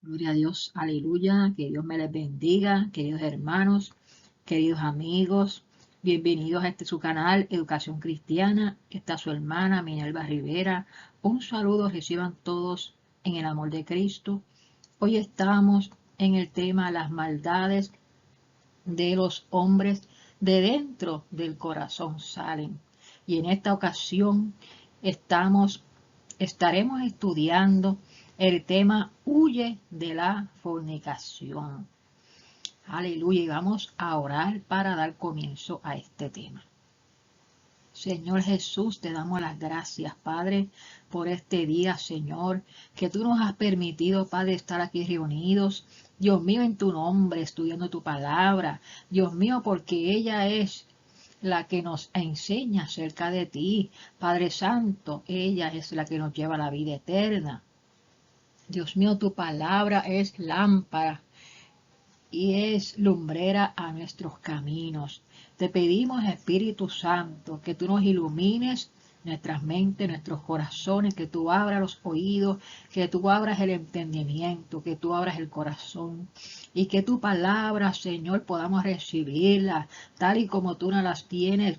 Gloria a Dios, aleluya, que Dios me les bendiga, queridos hermanos, queridos amigos, bienvenidos a su canal Educación Cristiana. Está su hermana Minerva Rivera. Un saludo reciban todos en el amor de Cristo. Hoy estamos en el tema las maldades de los hombres de dentro del corazón salen. Y en esta ocasión estaremos estudiando el tema huye de la fornicación. Aleluya, y vamos a orar para dar comienzo a este tema. Señor Jesús, te damos las gracias, Padre, por este día, Señor, que tú nos has permitido, Padre, estar aquí reunidos. Dios mío, en tu nombre, estudiando tu palabra. Dios mío, porque ella es la que nos enseña acerca de ti. Padre Santo, ella es la que nos lleva a la vida eterna. Dios mío, tu palabra es lámpara y es lumbrera a nuestros caminos. Te pedimos, Espíritu Santo, que tú nos ilumines nuestras mentes, nuestros corazones, que tú abras los oídos, que tú abras el entendimiento, que tú abras el corazón y que tu palabra, Señor, podamos recibirla tal y como tú nos las tienes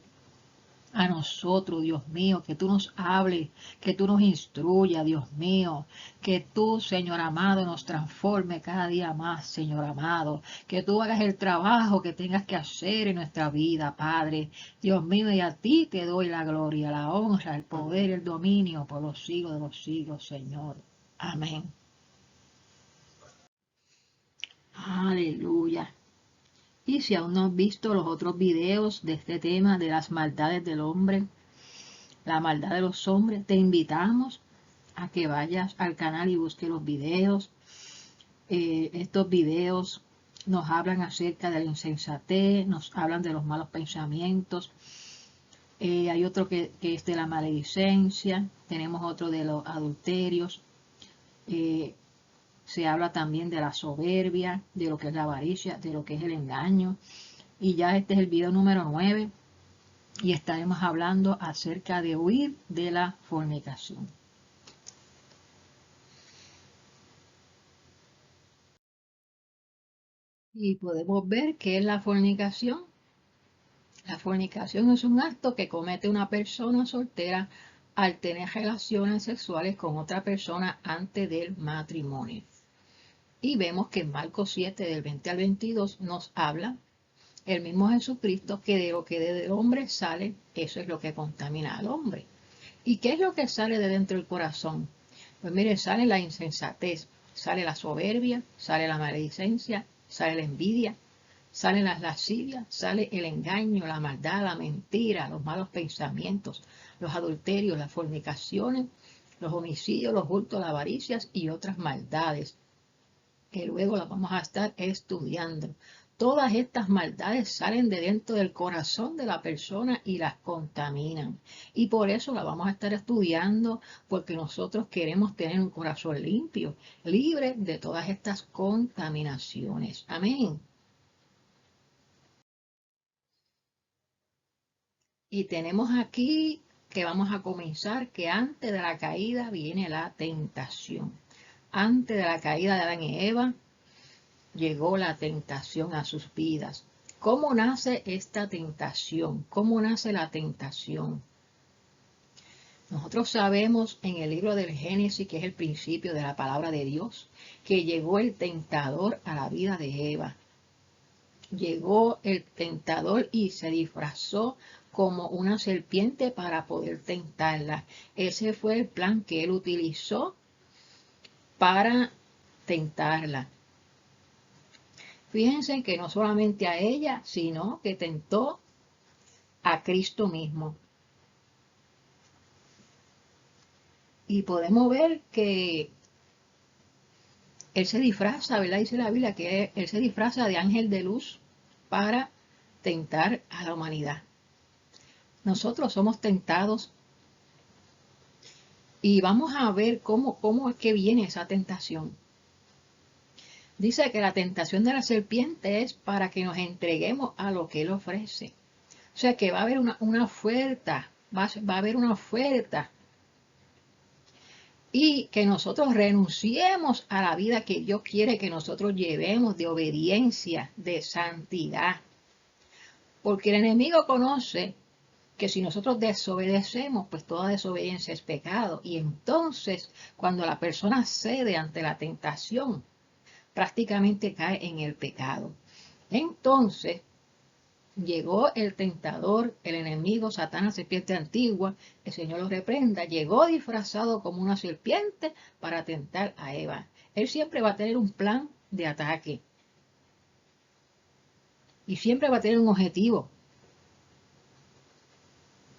a nosotros, Dios mío, que tú nos hables, que tú nos instruyas, Dios mío, que tú, Señor amado, nos transforme cada día más, Señor amado, que tú hagas el trabajo que tengas que hacer en nuestra vida, Padre, Dios mío, y a ti te doy la gloria, la honra, el poder, el dominio por los siglos de los siglos, Señor. Amén. Aleluya. Y si aún no has visto los otros videos de este tema de las maldades del hombre, la maldad de los hombres, te invitamos a que vayas al canal y busques los videos. Estos videos nos hablan acerca de la insensatez, nos hablan de los malos pensamientos. Hay otro que es de la maledicencia, tenemos otro de los adulterios. Se habla también de la soberbia, de lo que es la avaricia, de lo que es el engaño. Y ya este es el video número 9 y estaremos hablando acerca de huir de la fornicación. Y podemos ver qué es la fornicación. La fornicación es un acto que comete una persona soltera al tener relaciones sexuales con otra persona antes del matrimonio. Y vemos que en Marcos 7, del 20 al 22, nos habla el mismo Jesucristo que de lo que del hombre sale, eso es lo que contamina al hombre. ¿Y qué es lo que sale de dentro del corazón? Pues mire, sale la insensatez, sale la soberbia, sale la maledicencia, sale la envidia, salen las lascivias, sale el engaño, la maldad, la mentira, los malos pensamientos, los adulterios, las fornicaciones, los homicidios, los hurtos, las avaricias y otras maldades, que luego las vamos a estar estudiando. Todas estas maldades salen de dentro del corazón de la persona y las contaminan. Y por eso las vamos a estar estudiando, porque nosotros queremos tener un corazón limpio, libre de todas estas contaminaciones. Amén. Y tenemos aquí que vamos a comenzar que antes de la caída viene la tentación. Antes de la caída de Adán y Eva llegó la tentación a sus vidas. ¿Cómo nace esta tentación? ¿Cómo nace la tentación? Nosotros sabemos en el libro del Génesis, que es el principio de la palabra de Dios, que llegó el tentador a la vida de Eva. Llegó el tentador y se disfrazó como una serpiente para poder tentarla. Ese fue el plan que él utilizó para tentarla. Fíjense que no solamente a ella, sino que tentó a Cristo mismo. Y podemos ver que él se disfraza, ¿verdad? Dice la Biblia que él se disfraza de ángel de luz para tentar a la humanidad. Nosotros somos tentados y vamos a ver cómo es que viene esa tentación. Dice que la tentación de la serpiente es para que nos entreguemos a lo que él ofrece. O sea que va a haber una oferta, va a haber una oferta y que nosotros renunciemos a la vida que Dios quiere que nosotros llevemos de obediencia, de santidad. Porque el enemigo conoce que si nosotros desobedecemos, pues toda desobediencia es pecado. Y entonces, cuando la persona cede ante la tentación, prácticamente cae en el pecado. Entonces, llegó el tentador, el enemigo, Satanás, serpiente antigua, el Señor lo reprenda, llegó disfrazado como una serpiente para tentar a Eva. Él siempre va a tener un plan de ataque. Y siempre va a tener un objetivo.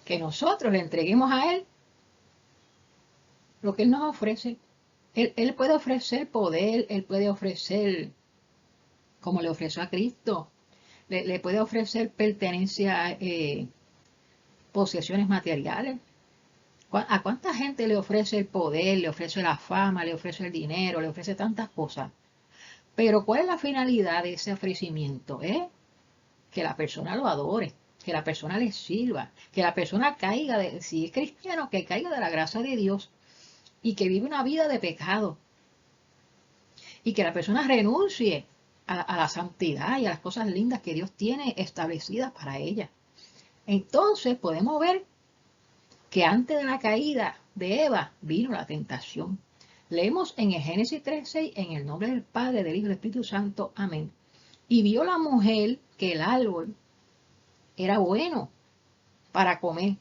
Que nosotros le entreguemos a Él lo que Él nos ofrece. Él puede ofrecer poder, Él puede ofrecer, como le ofreció a Cristo, le puede ofrecer pertenencia, posesiones materiales. ¿A cuánta gente le ofrece el poder, le ofrece la fama, le ofrece el dinero, le ofrece tantas cosas? Pero ¿cuál es la finalidad de ese ofrecimiento? Que la persona lo adore, que la persona le sirva, que la persona caiga, si es cristiano, que caiga de la gracia de Dios y que vive una vida de pecado. Y que la persona renuncie a la santidad y a las cosas lindas que Dios tiene establecidas para ella. Entonces podemos ver que antes de la caída de Eva vino la tentación. Leemos en el Génesis 3:6, en el nombre del Padre, del Hijo y del Espíritu Santo. Amén. Y vio la mujer que el árbol era bueno para comer.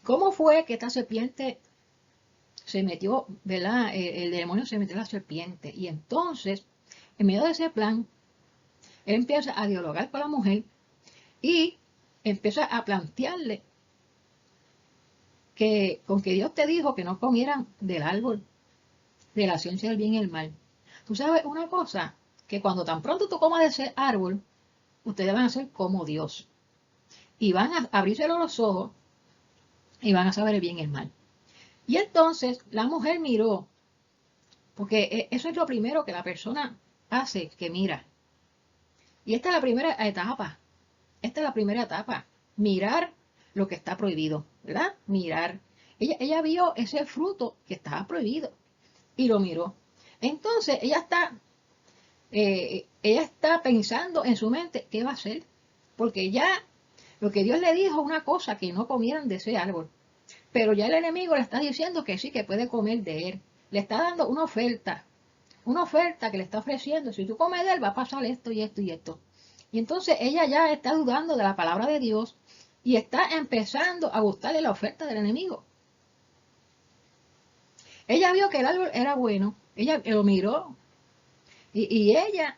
¿Cómo fue que esta serpiente se metió, ¿verdad? El demonio se metió en la serpiente. Y entonces, en medio de ese plan, él empieza a dialogar con la mujer y empieza a plantearle que con que Dios te dijo que no comieran del árbol de la ciencia del bien y el mal. Tú sabes una cosa, que cuando tan pronto tú comas de ese árbol, ustedes van a ser como Dios. Y van a abrirse los ojos y van a saber el bien y el mal. Y entonces la mujer miró, porque eso es lo primero que la persona hace, que mira. Y esta es la primera etapa. Esta es la primera etapa. Mirar lo que está prohibido, ¿verdad? Mirar. Ella vio ese fruto que estaba prohibido y lo miró. Entonces ella está pensando en su mente qué va a hacer. Porque ya lo que Dios le dijo una cosa, que no comieran de ese árbol. Pero ya el enemigo le está diciendo que sí, que puede comer de él. Le está dando una oferta que le está ofreciendo. Si tú comes de él, va a pasar esto y esto y esto. Y entonces ella ya está dudando de la palabra de Dios y está empezando a gustarle la oferta del enemigo. Ella vio que el árbol era bueno, ella lo miró y ella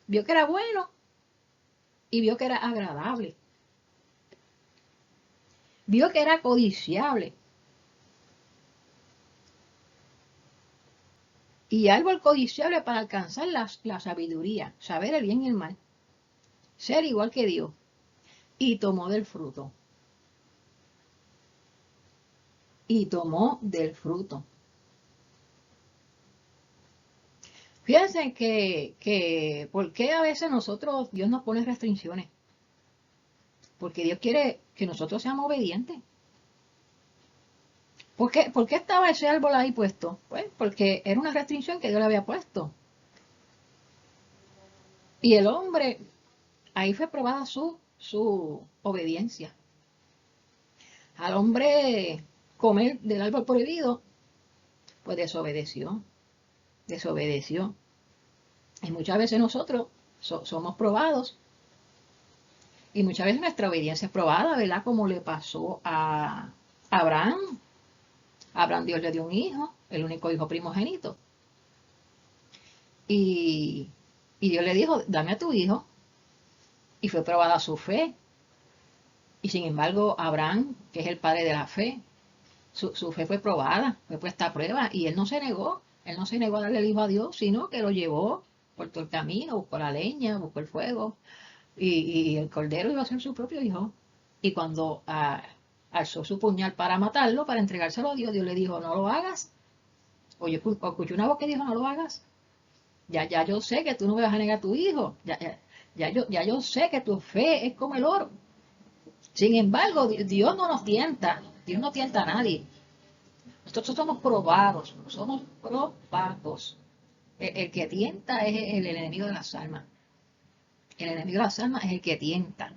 vio que era bueno y vio que era agradable. Vio que era codiciable. Y árbol codiciable para alcanzar la sabiduría, saber el bien y el mal, ser igual que Dios. Y tomó del fruto. Y tomó del fruto. Fíjense que ¿por qué a veces Dios nos pone restricciones? Porque Dios quiere que nosotros seamos obedientes. ¿Por qué estaba ese árbol ahí puesto? Pues porque era una restricción que Dios le había puesto. Y el hombre, ahí fue probada su obediencia. Al hombre comer del árbol prohibido, pues desobedeció. Y muchas veces nosotros somos probados. Y muchas veces nuestra obediencia es probada, ¿verdad? Como le pasó a Abraham. A Abraham Dios le dio un hijo, el único hijo primogénito. Y Dios le dijo, dame a tu hijo. Y fue probada su fe. Y sin embargo, Abraham, que es el padre de la fe, su fe fue probada, fue puesta a prueba. Y él no se negó. Él no se negó a darle el hijo a Dios, sino que lo llevó por todo el camino, buscó la leña, buscó el fuego. Y el cordero iba a ser su propio hijo. Y cuando alzó su puñal para matarlo, para entregárselo a Dios, Dios le dijo, no lo hagas. Oye, escuché una voz que dijo, no lo hagas. Ya yo sé que tú no me vas a negar a tu hijo. Ya yo sé que tu fe es como el oro. Sin embargo, Dios no nos tienta. Dios no tienta a nadie. Nosotros somos probados, somos probados. El que tienta es el enemigo de las almas. El enemigo de las almas es el que tienta,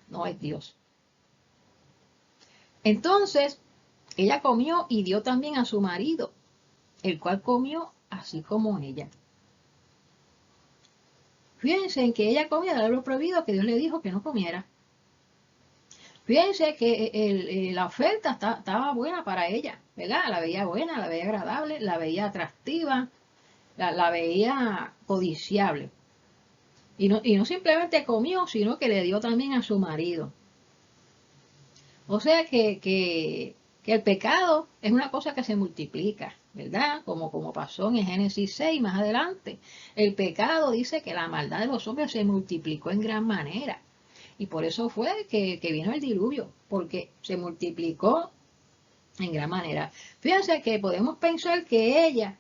no es Dios. Entonces, ella comió y dio también a su marido, el cual comió así como ella. Fíjense en que ella comía de lo prohibido que Dios le dijo que no comiera. Fíjense que la oferta estaba buena para ella, ¿verdad? La veía buena, la veía agradable, la veía atractiva, la veía codiciable. Y no simplemente comió, sino que le dio también a su marido. O sea que el pecado es una cosa que se multiplica, ¿verdad? Como pasó en el Génesis 6 más adelante. El pecado dice que la maldad de los hombres se multiplicó en gran manera. Y por eso fue que vino el diluvio, porque se multiplicó en gran manera. Fíjense que podemos pensar que ella,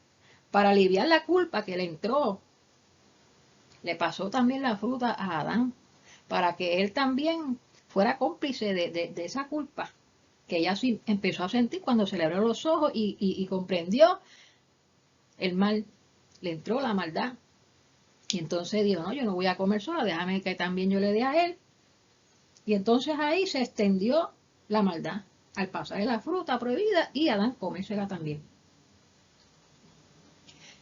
para aliviar la culpa que le entró, le pasó también la fruta a Adán, para que él también fuera cómplice de esa culpa que ella sí empezó a sentir cuando se le abrió los ojos y comprendió el mal, le entró la maldad. Y entonces dijo, no, yo no voy a comer sola, déjame que también yo le dé a él. Y entonces ahí se extendió la maldad al pasar de la fruta prohibida y Adán comérsela también.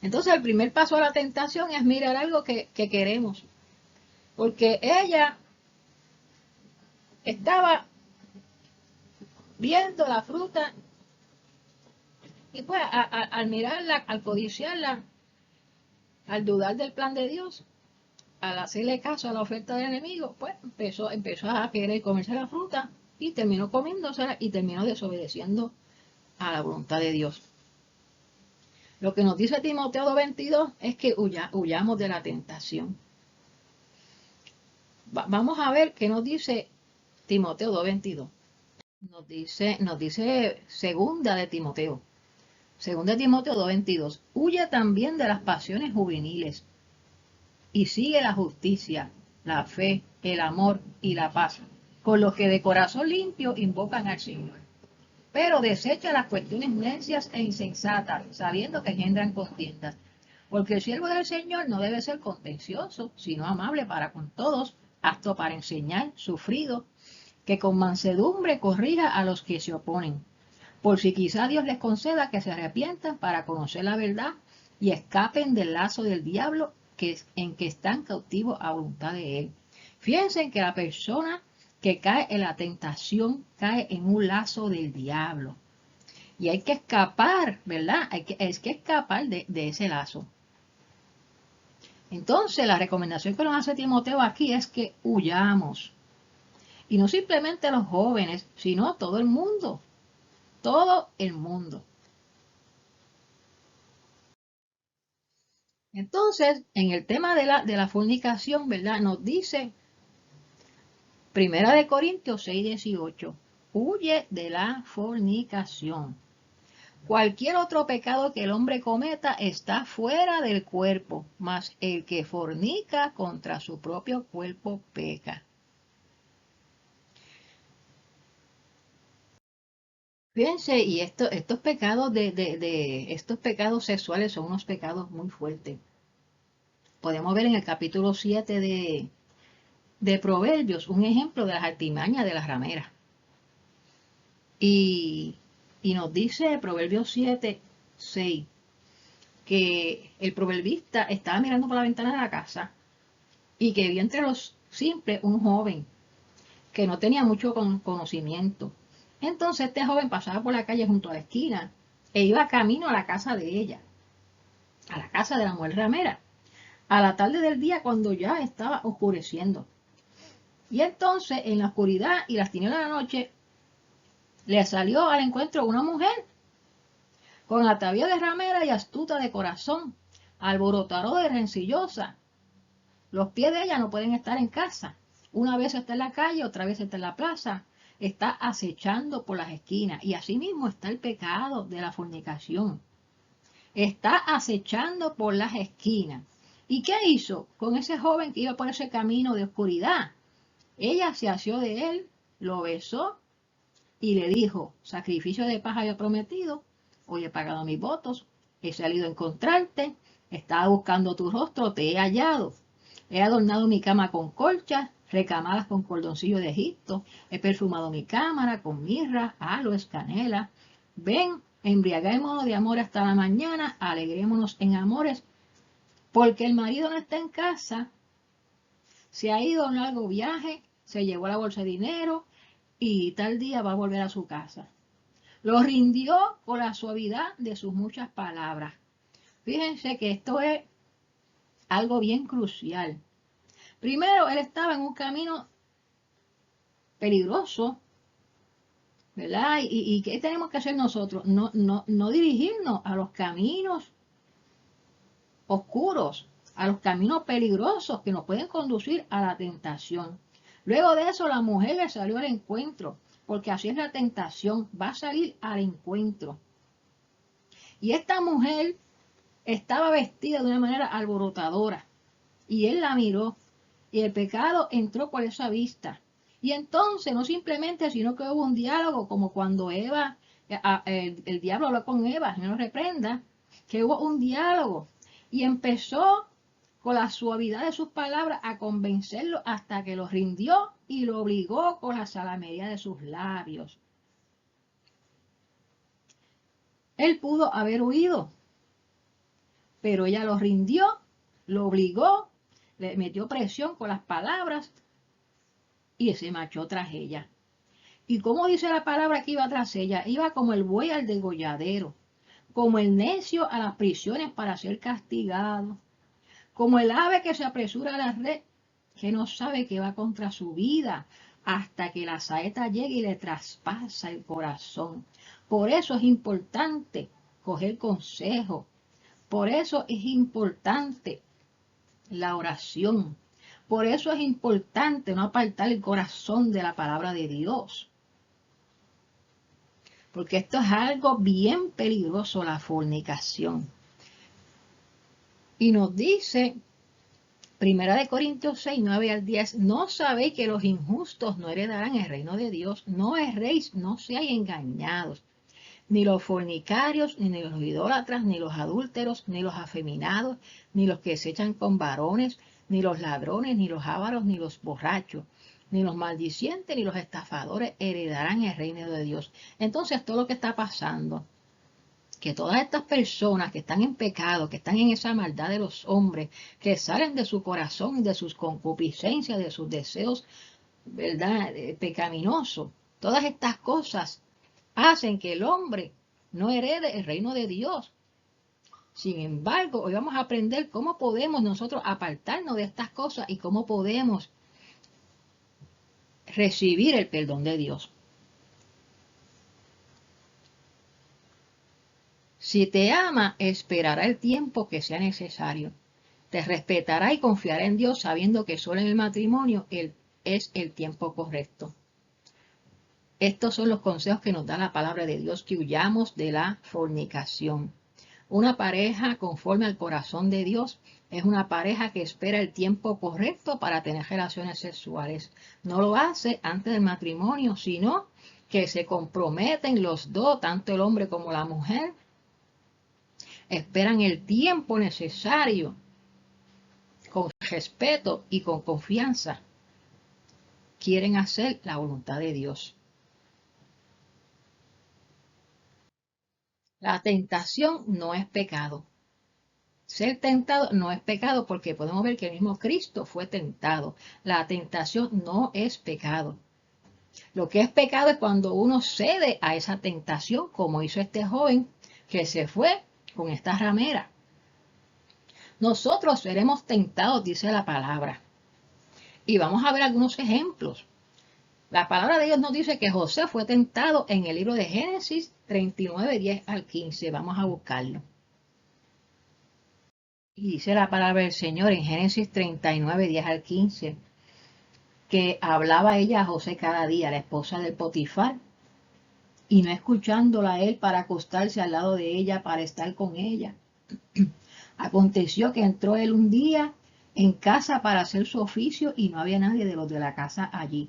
Entonces el primer paso a la tentación es mirar algo que queremos. Porque ella estaba viendo la fruta y pues al mirarla, al codiciarla, al dudar del plan de Dios, al hacerle caso a la oferta del enemigo, pues empezó a querer comerse la fruta y terminó comiéndosela y terminó desobedeciendo a la voluntad de Dios. Lo que nos dice Timoteo 2:22 es que huyamos de la tentación. Vamos a ver qué nos dice Timoteo 2:22. Nos dice segunda de Timoteo. Segunda de Timoteo 2:22. Huye también de las pasiones juveniles y sigue la justicia, la fe, el amor y la paz, con los que de corazón limpio invocan al Señor. Pero desecha las cuestiones necias e insensatas, sabiendo que engendran contiendas. Porque el siervo del Señor no debe ser contencioso, sino amable para con todos, apto para enseñar, sufrido, que con mansedumbre corrija a los que se oponen. Por si quizá Dios les conceda que se arrepientan para conocer la verdad y escapen del lazo del diablo en que están cautivos a voluntad de él. Fíjense que la persona que cae en la tentación cae en un lazo del diablo. Y hay que escapar, ¿verdad? Hay que escapar de ese lazo. Entonces, la recomendación que nos hace Timoteo aquí es que huyamos. Y no simplemente los jóvenes, sino todo el mundo. Todo el mundo. Entonces, en el tema de la fornicación, ¿verdad? Nos dice Primera de Corintios 6:18, huye de la fornicación. Cualquier otro pecado que el hombre cometa está fuera del cuerpo, mas el que fornica contra su propio cuerpo peca. Fíjense, y estos pecados estos pecados sexuales son unos pecados muy fuertes. Podemos ver en el capítulo 7 de Proverbios un ejemplo de las artimañas de las rameras. Y nos dice Proverbios 7:6 que el proverbista estaba mirando por la ventana de la casa y que vio entre los simples un joven que no tenía mucho conocimiento. Entonces este joven pasaba por la calle junto a la esquina e iba camino a la casa de ella, a la casa de la mujer ramera, a la tarde del día cuando ya estaba oscureciendo. Y entonces en la oscuridad y las tinieblas de la noche le salió al encuentro una mujer con atavío de ramera y astuta de corazón, alborotadora y rencillosa. Los pies de ella no pueden estar en casa. Una vez está en la calle, otra vez está en la plaza. Está acechando por las esquinas. Y así mismo está el pecado de la fornicación. Está acechando por las esquinas. ¿Y qué hizo con ese joven que iba por ese camino de oscuridad? Ella se asió de él, lo besó y le dijo, sacrificio de paz había prometido, hoy he pagado mis votos, he salido a encontrarte, estaba buscando tu rostro, te he hallado. He adornado mi cama con colchas, recamadas con cordoncillo de Egipto. He perfumado mi cámara con mirra, aloes, canela. Ven, embriaguémonos de amor hasta la mañana, alegrémonos en amores, porque el marido no está en casa, se ha ido a un largo viaje, se llevó la bolsa de dinero y tal día va a volver a su casa. Lo rindió con la suavidad de sus muchas palabras. Fíjense que esto es algo bien crucial. Primero, él estaba en un camino peligroso, ¿verdad? ¿Y qué tenemos que hacer nosotros? No dirigirnos a los caminos oscuros, a los caminos peligrosos que nos pueden conducir a la tentación. Luego de eso, la mujer le salió al encuentro, porque así es la tentación, va a salir al encuentro. Y esta mujer estaba vestida de una manera alborotadora, y él la miró, y el pecado entró por esa vista. Y entonces, no simplemente, sino que hubo un diálogo, como cuando Eva, el diablo habló con Eva, no lo reprenda, que hubo un diálogo. Y empezó con la suavidad de sus palabras a convencerlo hasta que lo rindió y lo obligó con la salamería de sus labios. Él pudo haber huido, pero ella lo rindió, lo obligó, le metió presión con las palabras y se marchó tras ella. ¿Y cómo dice la palabra que iba tras ella? Iba como el buey al degolladero, como el necio a las prisiones para ser castigado, como el ave que se apresura a la red, que no sabe que va contra su vida, hasta que la saeta llegue y le traspasa el corazón. Por eso es importante coger consejo. Por eso es importante la oración. Por eso es importante no apartar el corazón de la palabra de Dios. Porque esto es algo bien peligroso, la fornicación. Y nos dice, 1 Corintios 6, 9 al 10, ¿no sabéis que los injustos no heredarán el reino de Dios? No erréis, no seáis engañados. Ni los fornicarios, ni los idólatras, ni los adúlteros, ni los afeminados, ni los que se echan con varones, ni los ladrones, ni los ávaros, ni los borrachos, ni los maldicientes, ni los estafadores heredarán el reino de Dios. Entonces, todo lo que está pasando, que todas estas personas que están en pecado, que están en esa maldad de los hombres, que salen de su corazón, de sus concupiscencias, de sus deseos, ¿verdad?, pecaminosos, todas estas cosas hacen que el hombre no herede el reino de Dios. Sin embargo, hoy vamos a aprender cómo podemos nosotros apartarnos de estas cosas y cómo podemos recibir el perdón de Dios. Si te ama, esperará el tiempo que sea necesario. Te respetará y confiará en Dios sabiendo que solo en el matrimonio es el tiempo correcto. Estos son los consejos que nos da la palabra de Dios, que huyamos de la fornicación. Una pareja conforme al corazón de Dios es una pareja que espera el tiempo correcto para tener relaciones sexuales. No lo hace antes del matrimonio, sino que se comprometen los dos, tanto el hombre como la mujer. Esperan el tiempo necesario, con respeto y con confianza. Quieren hacer la voluntad de Dios. La tentación no es pecado. Ser tentado no es pecado porque podemos ver que el mismo Cristo fue tentado. La tentación no es pecado. Lo que es pecado es cuando uno cede a esa tentación, como hizo este joven que se fue con esta ramera. Nosotros seremos tentados, dice la palabra. Y vamos a ver algunos ejemplos. La palabra de Dios nos dice que José fue tentado en el libro de Génesis 39, 10 al 15. Vamos a buscarlo. Y dice la palabra del Señor en Génesis 39, 10 al 15, que hablaba ella a José cada día, la esposa del Potifar, y no escuchándola a él para acostarse al lado de ella, para estar con ella. Aconteció que entró él un día en casa para hacer su oficio y no había nadie de los de la casa allí.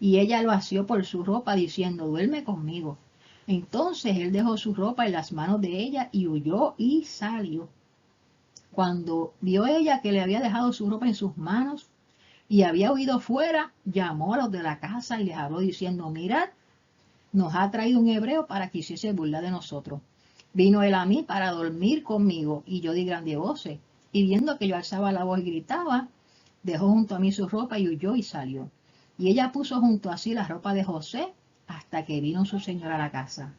y ella lo asió por su ropa, diciendo, duerme conmigo. Entonces él dejó su ropa en las manos de ella y huyó y salió. Cuando vio ella que le había dejado su ropa en sus manos y había huido fuera, llamó a los de la casa y les habló diciendo, mirad, nos ha traído un hebreo para que hiciese burla de nosotros. Vino él a mí para dormir conmigo, y yo di grande voces. Y viendo que yo alzaba la voz y gritaba, dejó junto a mí su ropa y huyó y salió. Y ella puso junto a sí la ropa de José hasta que vino su señor a la casa.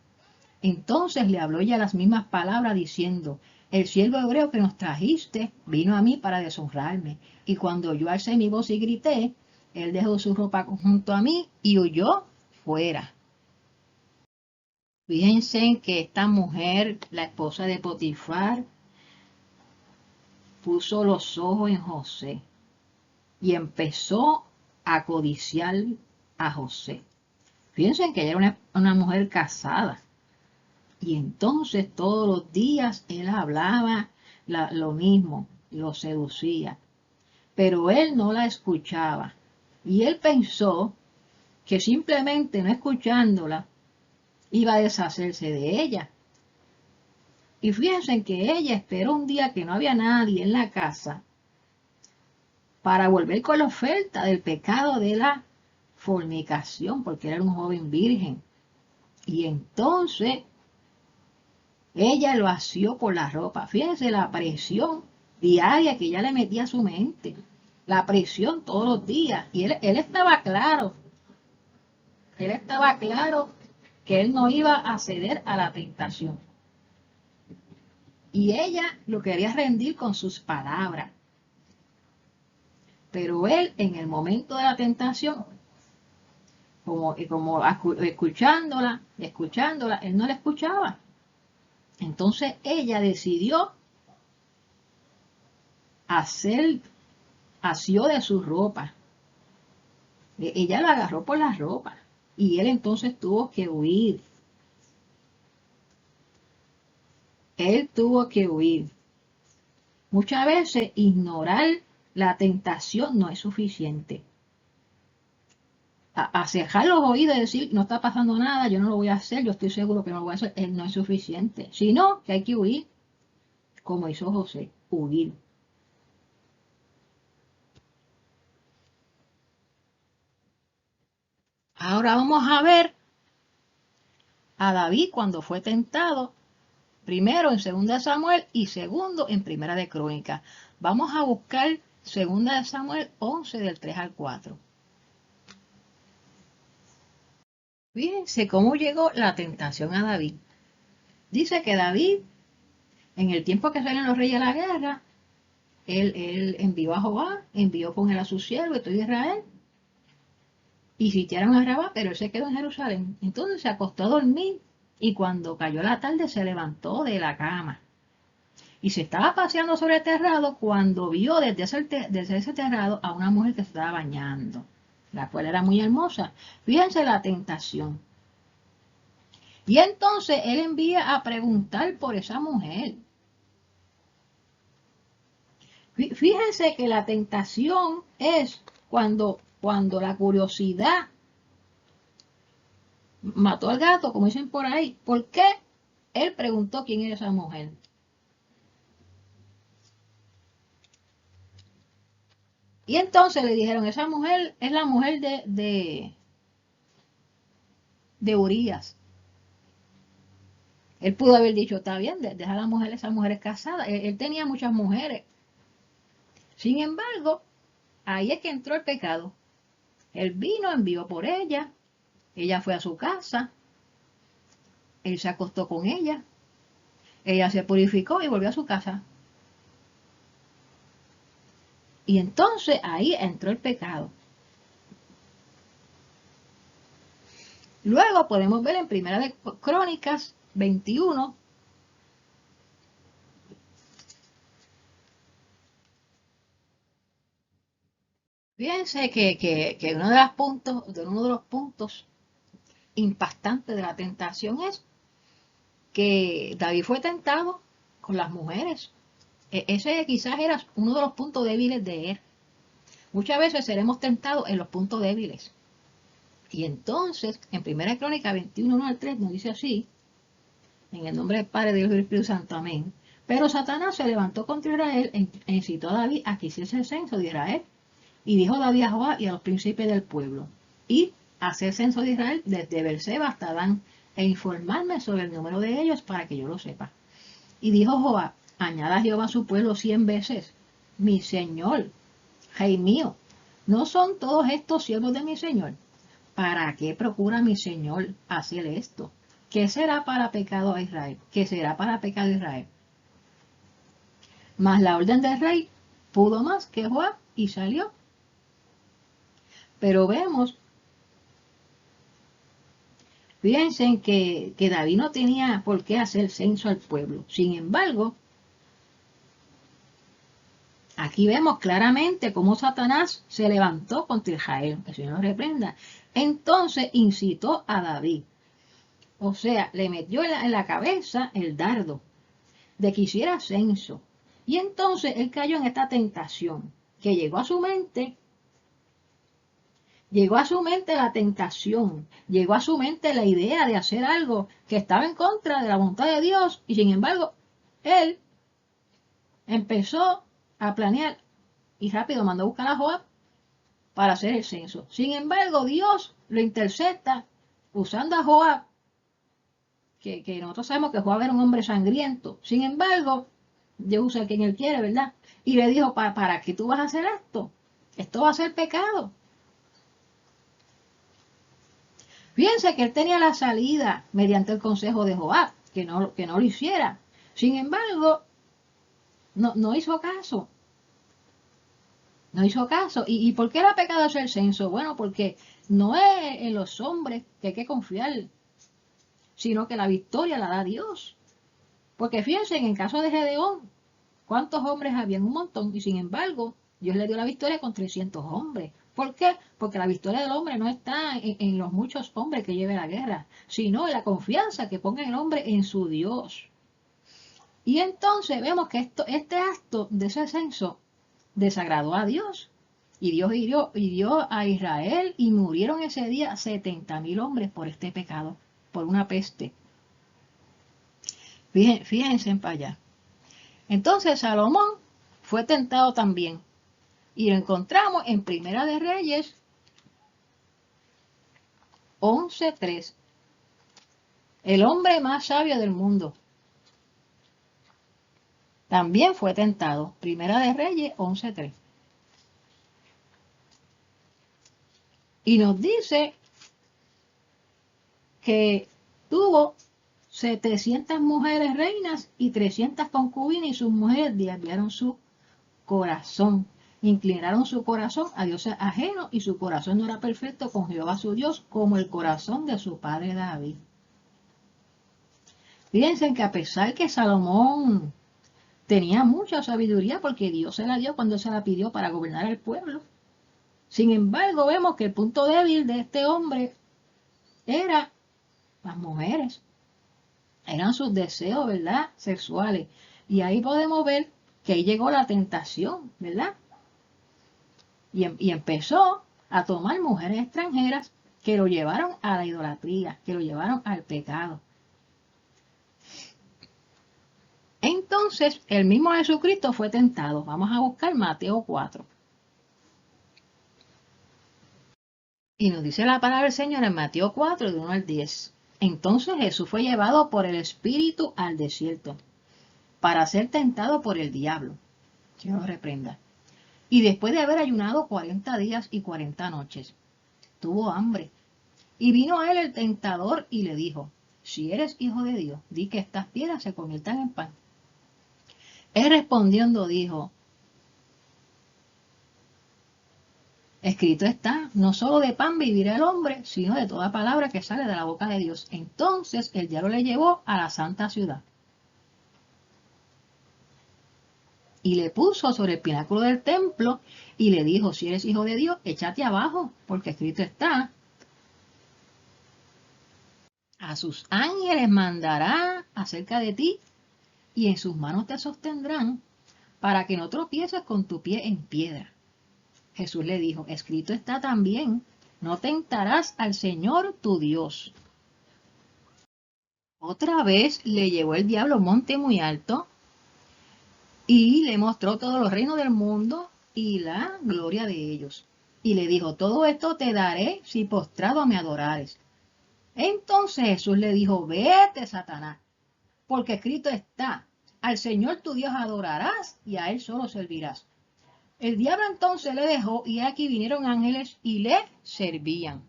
Entonces le habló ella las mismas palabras diciendo, el siervo hebreo que nos trajiste vino a mí para deshonrarme. Y cuando yo alcé mi voz y grité, él dejó su ropa junto a mí y huyó fuera. Fíjense que esta mujer, la esposa de Potifar, puso los ojos en José y empezó a codiciar a José. Fíjense que ella era una mujer casada. Y entonces todos los días él hablaba lo mismo, lo seducía. Pero él no la escuchaba. Y él pensó que simplemente no escuchándola iba a deshacerse de ella. Y fíjense que ella esperó un día que no había nadie en la casa para volver con la oferta del pecado de la fornicación, porque era un joven virgen. Y entonces ella lo asió por la ropa. Fíjense la presión diaria que ella le metía a su mente. La presión todos los días. Y él estaba claro. Él estaba claro que él no iba a ceder a la tentación. Y ella lo quería rendir con sus palabras. Pero él, en el momento de la tentación, como escuchándola, él no la escuchaba. Entonces ella decidió asió de su ropa. Ella la agarró por la ropa. Y él entonces tuvo que huir. Él tuvo que huir. Muchas veces ignorar la tentación no es suficiente. A cerrar los oídos y decir, no está pasando nada, yo no lo voy a hacer, yo estoy seguro que no lo voy a hacer, no es suficiente. Sino que hay que huir, como hizo José, huir. Ahora vamos a ver a David cuando fue tentado, primero en 2 Samuel y segundo en Primera de Crónicas. Vamos a buscar 2 Samuel 11 del 3 al 4. Fíjense cómo llegó la tentación a David. Dice que David, en el tiempo que salen los reyes a la guerra, él envió a Jehová, envió con él a su siervo y todo Israel, y sitiaron a Rabá, pero él se quedó en Jerusalén. Entonces se acostó a dormir, y cuando cayó la tarde se levantó de la cama. Y se estaba paseando sobre el terrado cuando vio desde ese terrado a una mujer que se estaba bañando, la cual era muy hermosa. Fíjense la tentación. Y entonces él envía a preguntar por esa mujer. Fíjense que la tentación es cuando la curiosidad mató al gato, como dicen por ahí. ¿Por qué? Él preguntó quién era esa mujer. Y entonces le dijeron, esa mujer es la mujer de Urías. Él pudo haber dicho, está bien, deja a la mujer, esa mujer es casada. Él tenía muchas mujeres. Sin embargo, ahí es que entró el pecado. Él vino, envió por ella fue a su casa, él se acostó con ella se purificó y volvió a su casa. Y entonces ahí entró el pecado. Luego podemos ver en Primera de Crónicas 21, fíjense que uno de los puntos impactantes de la tentación es que David fue tentado con las mujeres. Ese quizás era uno de los puntos débiles de él. Muchas veces seremos tentados en los puntos débiles. Y entonces, en 1 Crónica 21, 1 al 3, nos dice así, en el nombre del Padre, del Hijo y del Espíritu Santo, amén. Pero Satanás se levantó contra Israel e incitó a David a que hiciese el censo de Israel. Y dijo David a Joab y a los príncipes del pueblo, id a hacer censo de Israel desde Beerseba hasta Dan, e informarme sobre el número de ellos para que yo lo sepa. Y dijo Joab, añada Jehová a su pueblo 100 veces, mi señor, rey mío, ¿no son todos estos siervos de mi señor? ¿Para qué procura mi señor hacer esto? ¿Qué será para pecado a Israel? ¿Qué será para pecado a Israel? Mas la orden del rey pudo más que Joab y salió. Pero vemos, fíjense que David no tenía por qué hacer censo al pueblo. Sin embargo, aquí vemos claramente cómo Satanás se levantó contra Israel. Que el Señor lo reprenda. Entonces incitó a David. O sea, le metió en la cabeza el dardo de que hiciera censo. Y entonces él cayó en esta tentación que llegó a su mente. Llegó a su mente la tentación, llegó a su mente la idea de hacer algo que estaba en contra de la voluntad de Dios y sin embargo él empezó a planear y rápido mandó a buscar a Joab para hacer el censo. Sin embargo Dios lo intercepta usando a Joab, que nosotros sabemos que Joab era un hombre sangriento. Sin embargo, Dios usa a quien él quiere, ¿verdad? Y le dijo, ¿para qué tú vas a hacer esto? Esto va a ser pecado. Fíjense que él tenía la salida mediante el consejo de Joab, que no lo hiciera. Sin embargo, no hizo caso. No hizo caso. ¿Y por qué era pecado hacer el censo? Bueno, porque no es en los hombres que hay que confiar, sino que la victoria la da Dios. Porque fíjense, en el caso de Gedeón, ¿cuántos hombres habían? Un montón. Y sin embargo, Dios le dio la victoria con 300 hombres. ¿Por qué? Porque la victoria del hombre no está en los muchos hombres que lleve la guerra, sino en la confianza que ponga el hombre en su Dios. Y entonces vemos que este acto de ese censo desagradó a Dios. Y Dios hirió a Israel y murieron ese día 70.000 hombres por este pecado, por una peste. Fíjense para allá. Entonces Salomón fue tentado también. Y lo encontramos en Primera de Reyes 11:3. El hombre más sabio del mundo también fue tentado. Primera de Reyes 11:3. Y nos dice que tuvo 700 mujeres reinas y 300 concubinas y sus mujeres desviaron su corazón. Inclinaron su corazón a dioses ajenos y su corazón no era perfecto con Jehová su Dios como el corazón de su padre David. Fíjense que a pesar que Salomón tenía mucha sabiduría porque Dios se la dio cuando se la pidió para gobernar al pueblo, sin embargo vemos que el punto débil de este hombre era las mujeres. Eran sus deseos, ¿verdad? Sexuales. Y ahí podemos ver que ahí llegó la tentación, ¿verdad? Y empezó a tomar mujeres extranjeras que lo llevaron a la idolatría, que lo llevaron al pecado. Entonces, el mismo Jesucristo fue tentado. Vamos a buscar Mateo 4. Y nos dice la palabra del Señor en Mateo 4, de 1 al 10. Entonces Jesús fue llevado por el Espíritu al desierto para ser tentado por el diablo. Que Dios lo reprenda. Y después de haber ayunado 40 días y 40 noches, tuvo hambre. Y vino a él el tentador y le dijo, si eres hijo de Dios, di que estas piedras se conviertan en pan. Él respondiendo dijo, escrito está, no solo de pan vivirá el hombre, sino de toda palabra que sale de la boca de Dios. Entonces el diablo le llevó a la santa ciudad y le puso sobre el pináculo del templo y le dijo, si eres hijo de Dios, échate abajo, porque escrito está, a sus ángeles mandará acerca de ti y en sus manos te sostendrán para que no tropieces con tu pie en piedra. Jesús le dijo, escrito está también, no tentarás al Señor tu Dios. Otra vez le llevó el diablo a un monte muy alto y le mostró todos los reinos del mundo y la gloria de ellos. Y le dijo, todo esto te daré si postrado me adorares. Entonces Jesús le dijo, vete, Satanás, porque escrito está, al Señor tu Dios adorarás y a Él solo servirás. El diablo entonces le dejó y aquí vinieron ángeles y le servían.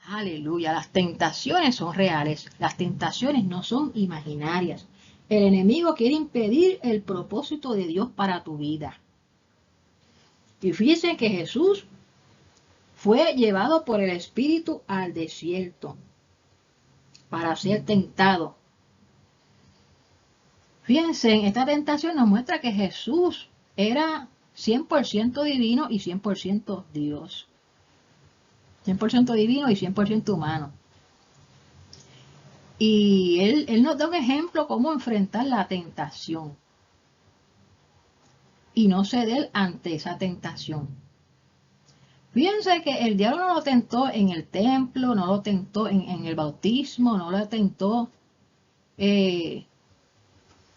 Aleluya, las tentaciones son reales, las tentaciones no son imaginarias. El enemigo quiere impedir el propósito de Dios para tu vida. Y fíjense que Jesús fue llevado por el Espíritu al desierto para ser tentado. Fíjense, esta tentación nos muestra que Jesús era 100% divino y 100% Dios. 100% divino y 100% humano. Y él nos da un ejemplo cómo enfrentar la tentación y no ceder ante esa tentación. Fíjense que el diablo no lo tentó en el templo, no lo tentó en el bautismo, no lo tentó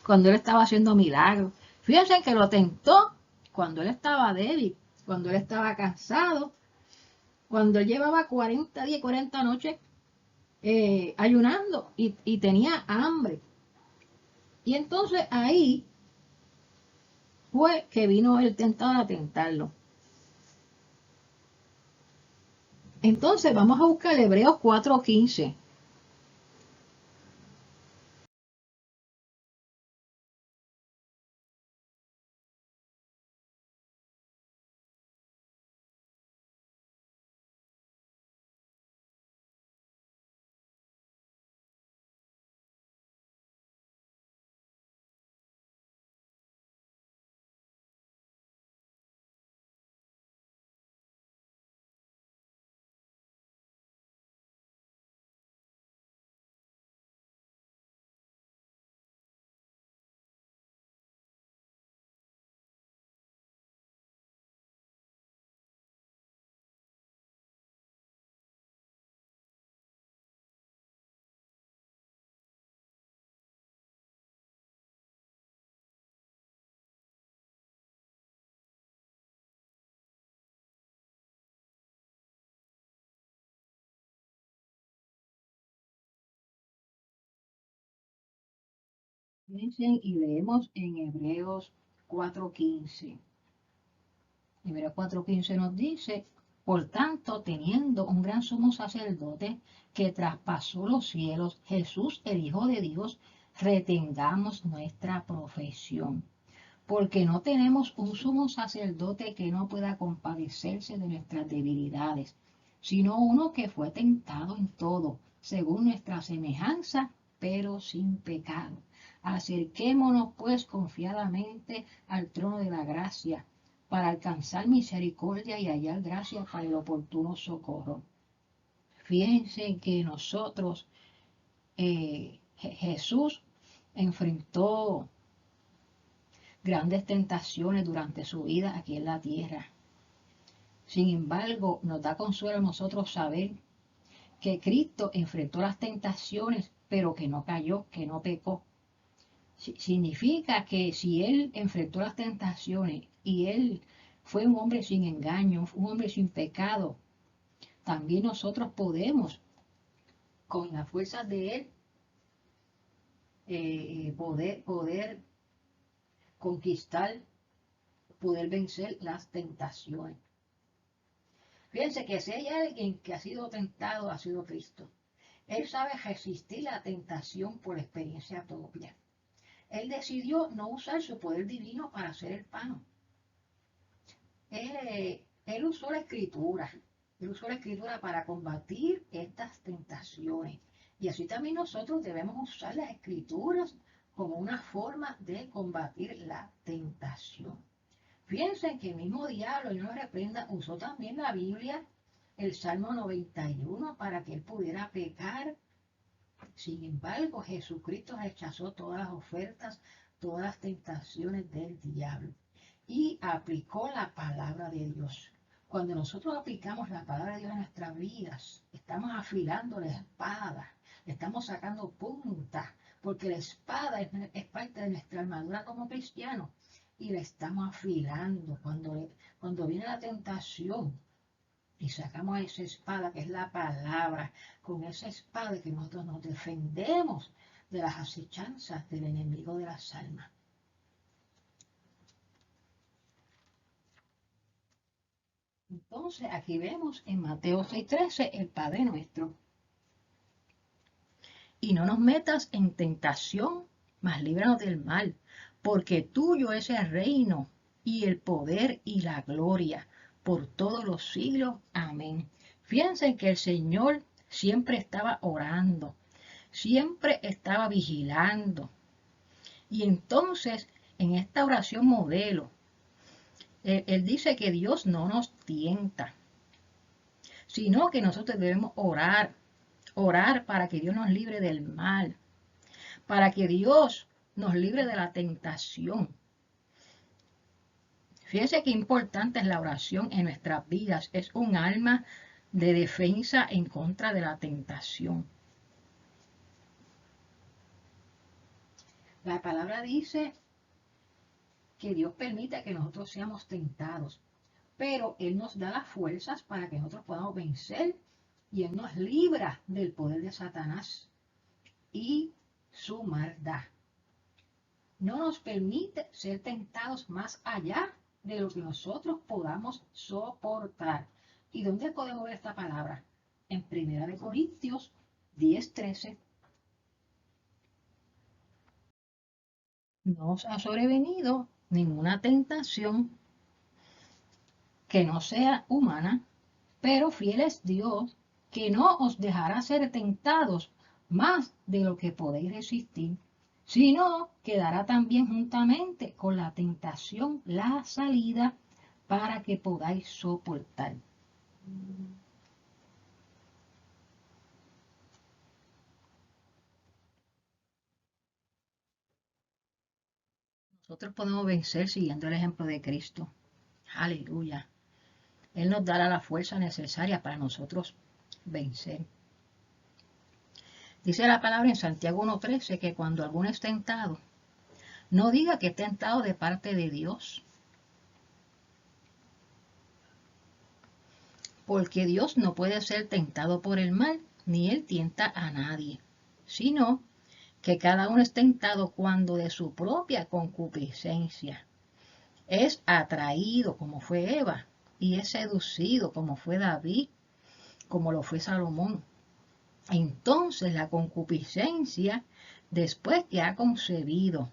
cuando él estaba haciendo milagros. Fíjense que lo tentó cuando él estaba débil, cuando él estaba cansado, cuando él llevaba 40 días y 40 noches ayunando y tenía hambre. Y entonces ahí fue que vino el tentador a tentarlo. Entonces vamos a buscar Hebreos 4:15. Fíjense y leemos en Hebreos 4:15. Hebreos 4:15 nos dice, por tanto, teniendo un gran sumo sacerdote que traspasó los cielos, Jesús, el Hijo de Dios, retengamos nuestra profesión. Porque no tenemos un sumo sacerdote que no pueda compadecerse de nuestras debilidades, sino uno que fue tentado en todo, según nuestra semejanza, pero sin pecado. Acerquémonos pues confiadamente al trono de la gracia, para alcanzar misericordia y hallar gracia para el oportuno socorro. Fíjense que nosotros, Jesús enfrentó grandes tentaciones durante su vida aquí en la tierra. Sin embargo, nos da consuelo a nosotros saber que Cristo enfrentó las tentaciones, pero que no cayó, que no pecó. Significa que si Él enfrentó las tentaciones y Él fue un hombre sin engaño, un hombre sin pecado, también nosotros podemos, con las fuerzas de Él, poder conquistar, poder vencer las tentaciones. Fíjense que si hay alguien que ha sido tentado, ha sido Cristo. Él sabe resistir la tentación por experiencia propia. Él decidió no usar su poder divino para hacer el pan. Él usó la escritura. Él usó la escritura para combatir estas tentaciones. Y así también nosotros debemos usar las escrituras como una forma de combatir la tentación. Fíjense que el mismo diablo, y no lo reprenda, usó también la Biblia, el Salmo 91, para que él pudiera pecar. Sin embargo, Jesucristo rechazó todas las ofertas, todas las tentaciones del diablo y aplicó la palabra de Dios. Cuando nosotros aplicamos la palabra de Dios en nuestras vidas, estamos afilando la espada, le estamos sacando punta, porque la espada es parte de nuestra armadura como cristianos y la estamos afilando. Cuando viene la tentación y sacamos esa espada que es la palabra, con esa espada que nosotros nos defendemos de las acechanzas del enemigo de las almas. Entonces, aquí vemos en Mateo 6:13 el Padre Nuestro. Y no nos metas en tentación, mas líbranos del mal, porque tuyo es el reino y el poder y la gloria por todos los siglos. Amén. Fíjense que el Señor siempre estaba orando, siempre estaba vigilando. Y entonces, en esta oración modelo, él dice que Dios no nos tienta, sino que nosotros debemos orar para que Dios nos libre del mal, para que Dios nos libre de la tentación. Fíjense qué importante es la oración en nuestras vidas. Es un arma de defensa en contra de la tentación. La palabra dice que Dios permite que nosotros seamos tentados, pero Él nos da las fuerzas para que nosotros podamos vencer y Él nos libra del poder de Satanás y su maldad. No nos permite ser tentados más allá de lo que nosotros podamos soportar. ¿Y dónde podemos ver esta palabra? En 1 Corintios 10:13. No os ha sobrevenido ninguna tentación que no sea humana, pero fiel es Dios, que no os dejará ser tentados más de lo que podéis resistir, sino que dará también juntamente con la tentación la salida para que podáis soportar. Nosotros podemos vencer siguiendo el ejemplo de Cristo. Aleluya. Él nos dará la fuerza necesaria para nosotros vencer. Dice la palabra en Santiago 1:13 que cuando alguno es tentado, no diga que es tentado de parte de Dios, porque Dios no puede ser tentado por el mal, ni Él tienta a nadie, sino que cada uno es tentado cuando de su propia concupiscencia es atraído, como fue Eva, y es seducido, como fue David, como lo fue Salomón. Entonces la concupiscencia, después que ha concebido,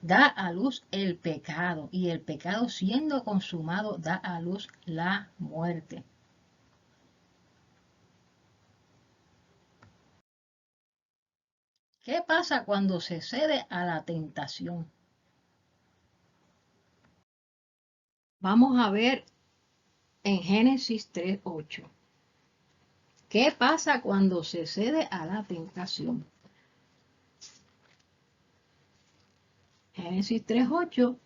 da a luz el pecado, y el pecado siendo consumado da a luz la muerte. ¿Qué pasa cuando se cede a la tentación? Vamos a ver en Génesis 3:8. ¿Qué pasa cuando se cede a la tentación? Génesis 3:8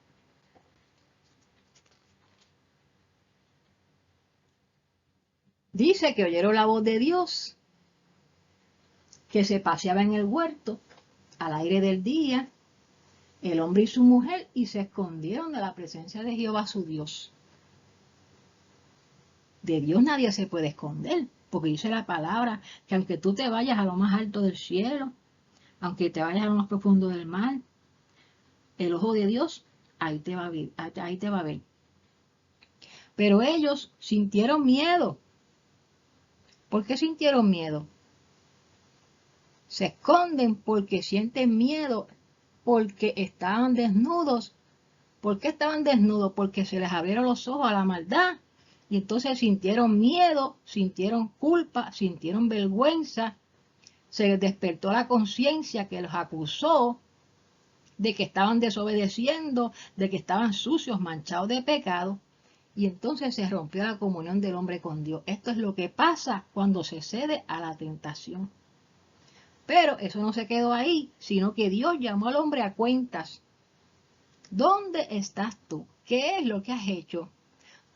dice que oyeron la voz de Dios, que se paseaba en el huerto al aire del día, el hombre y su mujer, y se escondieron de la presencia de Jehová su Dios. De Dios nadie se puede esconder, porque dice la palabra que aunque tú te vayas a lo más alto del cielo, aunque te vayas a lo más profundo del mar, el ojo de Dios ahí te va a ver, ahí te va a ver. Pero ellos sintieron miedo. ¿Por qué sintieron miedo? Se esconden porque sienten miedo, porque estaban desnudos. ¿Por qué estaban desnudos? Porque se les abrieron los ojos a la maldad. Y entonces sintieron miedo, sintieron culpa, sintieron vergüenza. Se les despertó la conciencia que los acusó de que estaban desobedeciendo, de que estaban sucios, manchados de pecado. Y entonces se rompió la comunión del hombre con Dios. Esto es lo que pasa cuando se cede a la tentación. Pero eso no se quedó ahí, sino que Dios llamó al hombre a cuentas. ¿Dónde estás tú? ¿Qué es lo que has hecho?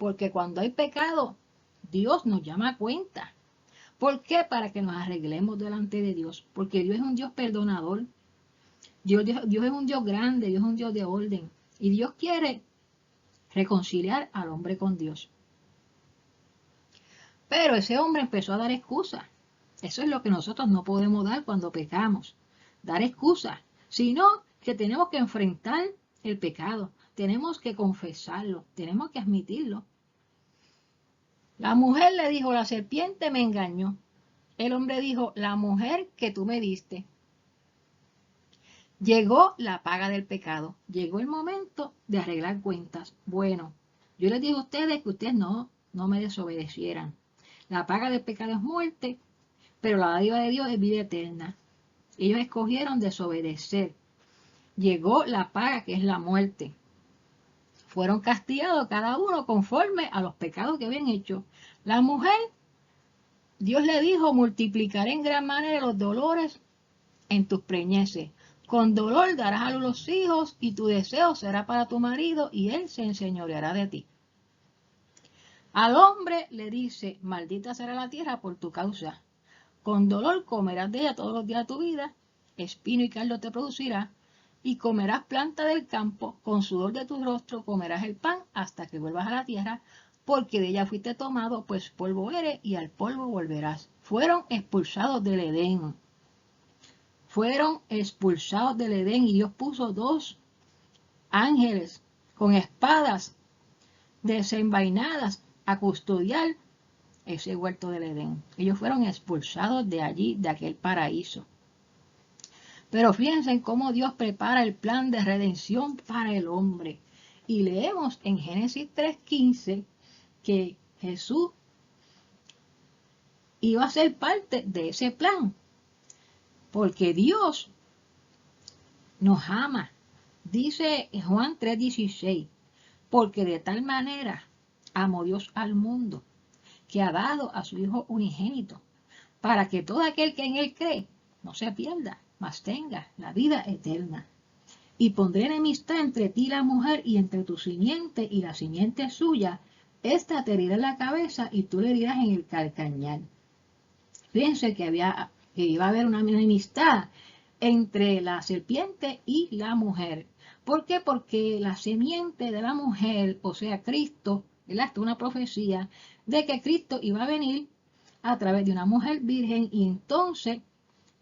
porque cuando hay pecado, Dios nos llama a cuenta. ¿Por qué? Para que nos arreglemos delante de Dios, porque Dios es un Dios perdonador. Dios es un Dios grande, Dios es un Dios de orden. Y Dios quiere reconciliar al hombre con Dios. Pero ese hombre empezó a dar excusas. Eso es lo que nosotros no podemos dar cuando pecamos. Dar excusas. Sino que tenemos que enfrentar el pecado. Tenemos que confesarlo. Tenemos que admitirlo. La mujer le dijo, la serpiente me engañó. El hombre dijo, la mujer que tú me diste. Llegó la paga del pecado. Llegó el momento de arreglar cuentas. Bueno, yo les digo a ustedes que ustedes no me desobedecieran. La paga del pecado es muerte, pero la dádiva de Dios es vida eterna. Ellos escogieron desobedecer. Llegó la paga, que es la muerte. Fueron castigados cada uno conforme a los pecados que habían hecho. La mujer, Dios le dijo, multiplicaré en gran manera los dolores en tus preñeces. Con dolor darás a luz los hijos, y tu deseo será para tu marido, y él se enseñoreará de ti. Al hombre le dice, maldita será la tierra por tu causa. Con dolor comerás de ella todos los días de tu vida, espino y cardo te producirá, y comerás planta del campo, con sudor de tu rostro comerás el pan hasta que vuelvas a la tierra, porque de ella fuiste tomado, pues polvo eres y al polvo volverás. Fueron expulsados del Edén. Fueron expulsados del Edén y Dios puso 2 ángeles con espadas desenvainadas a custodiar ese huerto del Edén. Ellos fueron expulsados de allí, de aquel paraíso. Pero fíjense en cómo Dios prepara el plan de redención para el hombre. Y leemos en Génesis 3:15 que Jesús iba a ser parte de ese plan. Porque Dios nos ama. Dice Juan 3:16, porque de tal manera amó Dios al mundo, que ha dado a su Hijo unigénito, para que todo aquel que en él cree no se pierda, mas tenga la vida eterna. Y pondré enemistad entre ti y la mujer, y entre tu simiente y la simiente suya. Esta te herirá en la cabeza, y tú le herirás en el calcañar. Fíjense que iba a haber una enemistad entre la serpiente y la mujer. ¿Por qué? Porque la simiente de la mujer, o sea, Cristo, ¿verdad? Esto es una profecía de que Cristo iba a venir a través de una mujer virgen, y entonces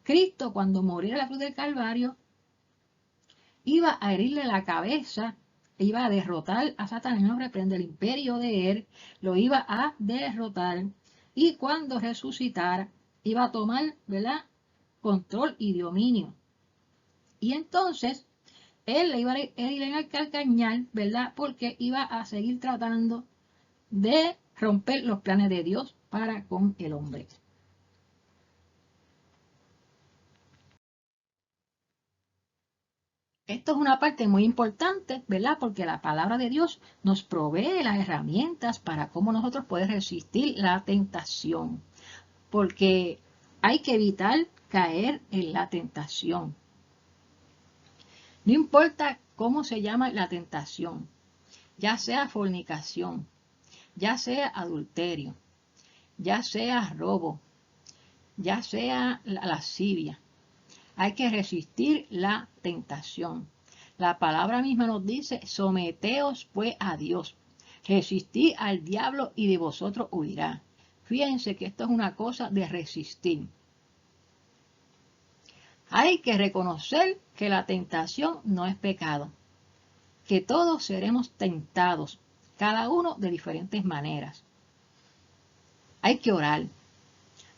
Cristo, cuando muriera en la cruz del Calvario, iba a herirle la cabeza, iba a derrotar a Satanás, no reprende el imperio de él, lo iba a derrotar, y cuando resucitara, iba a tomar, ¿verdad?, control y dominio. Y entonces, él le iba a herir en el calcañar, ¿verdad?, porque iba a seguir tratando de romper los planes de Dios para con el hombre. Esto es una parte muy importante, ¿verdad? Porque la palabra de Dios nos provee las herramientas para cómo nosotros podemos resistir la tentación. Porque hay que evitar caer en la tentación. No importa cómo se llama la tentación, ya sea fornicación, ya sea adulterio, ya sea robo, ya sea la lascivia. Hay que resistir la tentación. La palabra misma nos dice, someteos pues a Dios, resistid al diablo y de vosotros huirá. Fíjense que esto es una cosa de resistir. Hay que reconocer que la tentación no es pecado, que todos seremos tentados, cada uno de diferentes maneras. Hay que orar,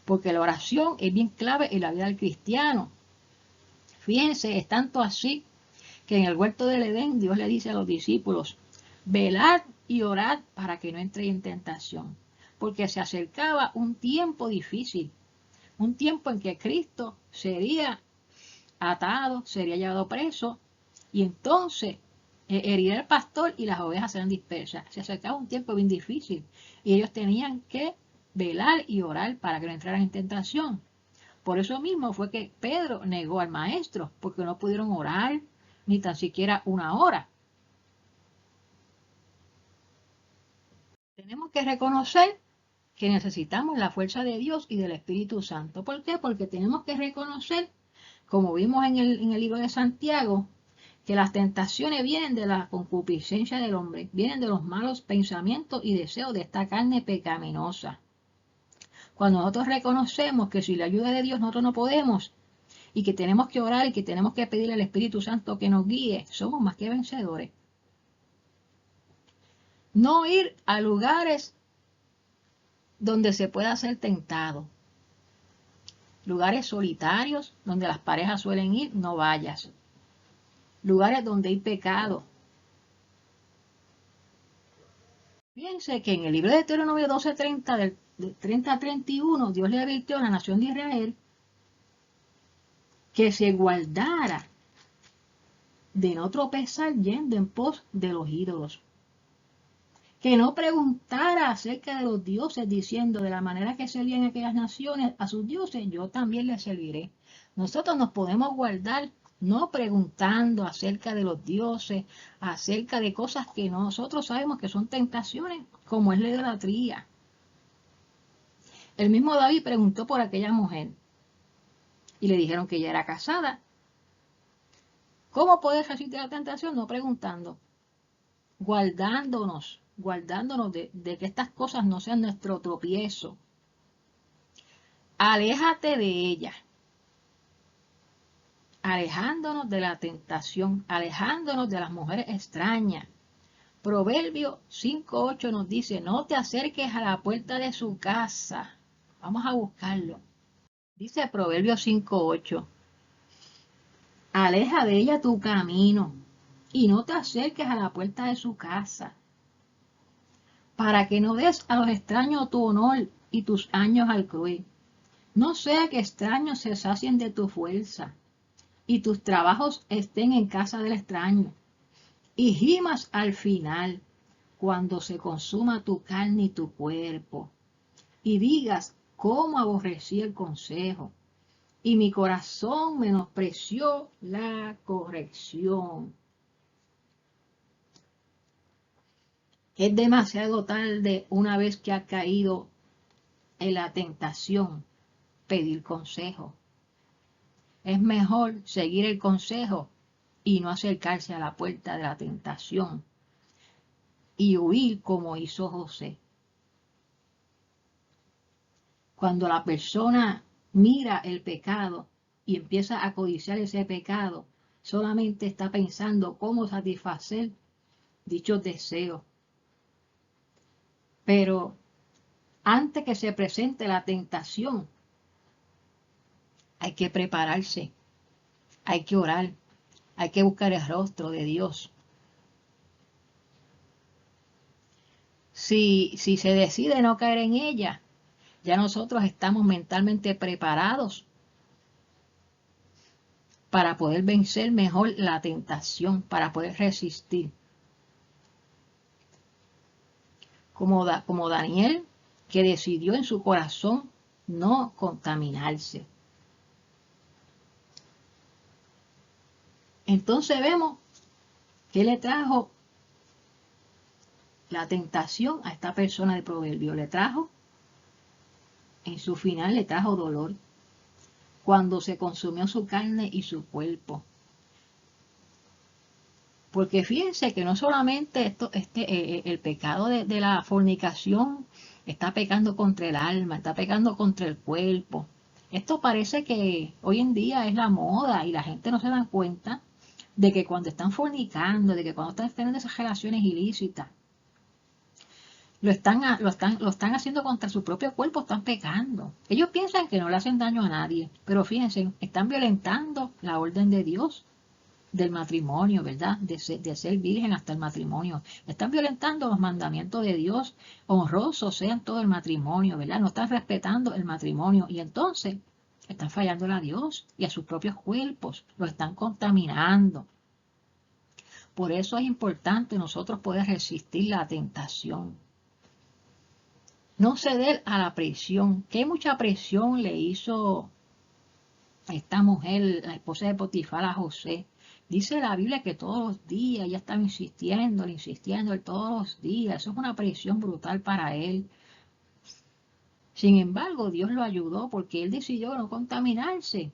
porque la oración es bien clave en la vida del cristiano. Fíjense, es tanto así que en el huerto del Edén Dios le dice a los discípulos, velad y orad para que no entréis en tentación, porque se acercaba un tiempo difícil, un tiempo en que Cristo sería atado, sería llevado preso, y entonces herirá el pastor y las ovejas serán dispersas. Se acercaba un tiempo bien difícil, y ellos tenían que velar y orar para que no entraran en tentación. Por eso mismo fue que Pedro negó al maestro, porque no pudieron orar ni tan siquiera una hora. tenemos que reconocer que necesitamos la fuerza de Dios y del Espíritu Santo. ¿Por qué? Porque tenemos que reconocer, como vimos en el libro de Santiago, que las tentaciones vienen de la concupiscencia del hombre, vienen de los malos pensamientos y deseos de esta carne pecaminosa. Cuando nosotros reconocemos que sin la ayuda de Dios nosotros no podemos, y que tenemos que orar y que tenemos que pedirle al Espíritu Santo que nos guíe, somos más que vencedores. No ir a lugares donde se pueda ser tentado. Lugares solitarios donde las parejas suelen ir, no vayas. Lugares donde hay pecado. Fíjense que en el libro de Deuteronomio 12:30, del 30 a 31, Dios le advirtió a la nación de Israel que se guardara de no tropezar yendo en pos de los ídolos. Que no preguntara acerca de los dioses, diciendo de la manera que servían aquellas naciones a sus dioses, yo también les serviré. Nosotros nos podemos guardar no preguntando acerca de los dioses, acerca de cosas que nosotros sabemos que son tentaciones, como es la idolatría. El mismo David preguntó por aquella mujer y le dijeron que ella era casada. ¿Cómo puedes resistir la tentación? No preguntando, guardándonos de que estas cosas no sean nuestro tropiezo. Aléjate de ella, alejándonos de la tentación, alejándonos de las mujeres extrañas. Proverbio 5:8 nos dice, no te acerques a la puerta de su casa. Vamos a buscarlo. Dice Proverbio 5:8, aleja de ella tu camino y no te acerques a la puerta de su casa, para que no des a los extraños tu honor y tus años al cruel. No sea que extraños se sacien de tu fuerza y tus trabajos estén en casa del extraño. Y gimas al final, cuando se consuma tu carne y tu cuerpo, y digas cómo aborrecí el consejo, y mi corazón menospreció la corrección. Es demasiado tarde una vez que has caído en la tentación pedir consejo. Es mejor seguir el consejo y no acercarse a la puerta de la tentación y huir como hizo José. Cuando la persona mira el pecado y empieza a codiciar ese pecado, solamente está pensando cómo satisfacer dichos deseos. Pero antes que se presente la tentación, hay que prepararse, hay que orar, hay que buscar el rostro de Dios. Si se decide no caer en ella, ya nosotros estamos mentalmente preparados para poder vencer mejor la tentación, para poder resistir. Como Daniel, que decidió en su corazón no contaminarse. Entonces vemos que le trajo la tentación a esta persona de Proverbio. Le trajo, en su final le trajo dolor, cuando se consumió su carne y su cuerpo. Porque fíjense que no solamente el pecado de la fornicación está pecando contra el alma, está pecando contra el cuerpo. Esto parece que hoy en día es la moda y la gente no se da cuenta de que cuando están fornicando, de que cuando están teniendo esas relaciones ilícitas, lo están haciendo contra su propio cuerpo, están pecando. Ellos piensan que no le hacen daño a nadie, pero fíjense, están violentando la orden de Dios del matrimonio, ¿verdad? De ser virgen hasta el matrimonio. Están violentando los mandamientos de Dios, honrosos sean todo el matrimonio, ¿verdad? No están respetando el matrimonio y entonces están fallándole a Dios y a sus propios cuerpos, lo están contaminando. Por eso es importante nosotros poder resistir la tentación. No ceder a la presión. ¿Qué mucha presión le hizo a esta mujer, la esposa de Potifar, a José? Dice la Biblia que todos los días ella estaba insistiendo todos los días. Eso es una presión brutal para él. Sin embargo, Dios lo ayudó porque él decidió no contaminarse.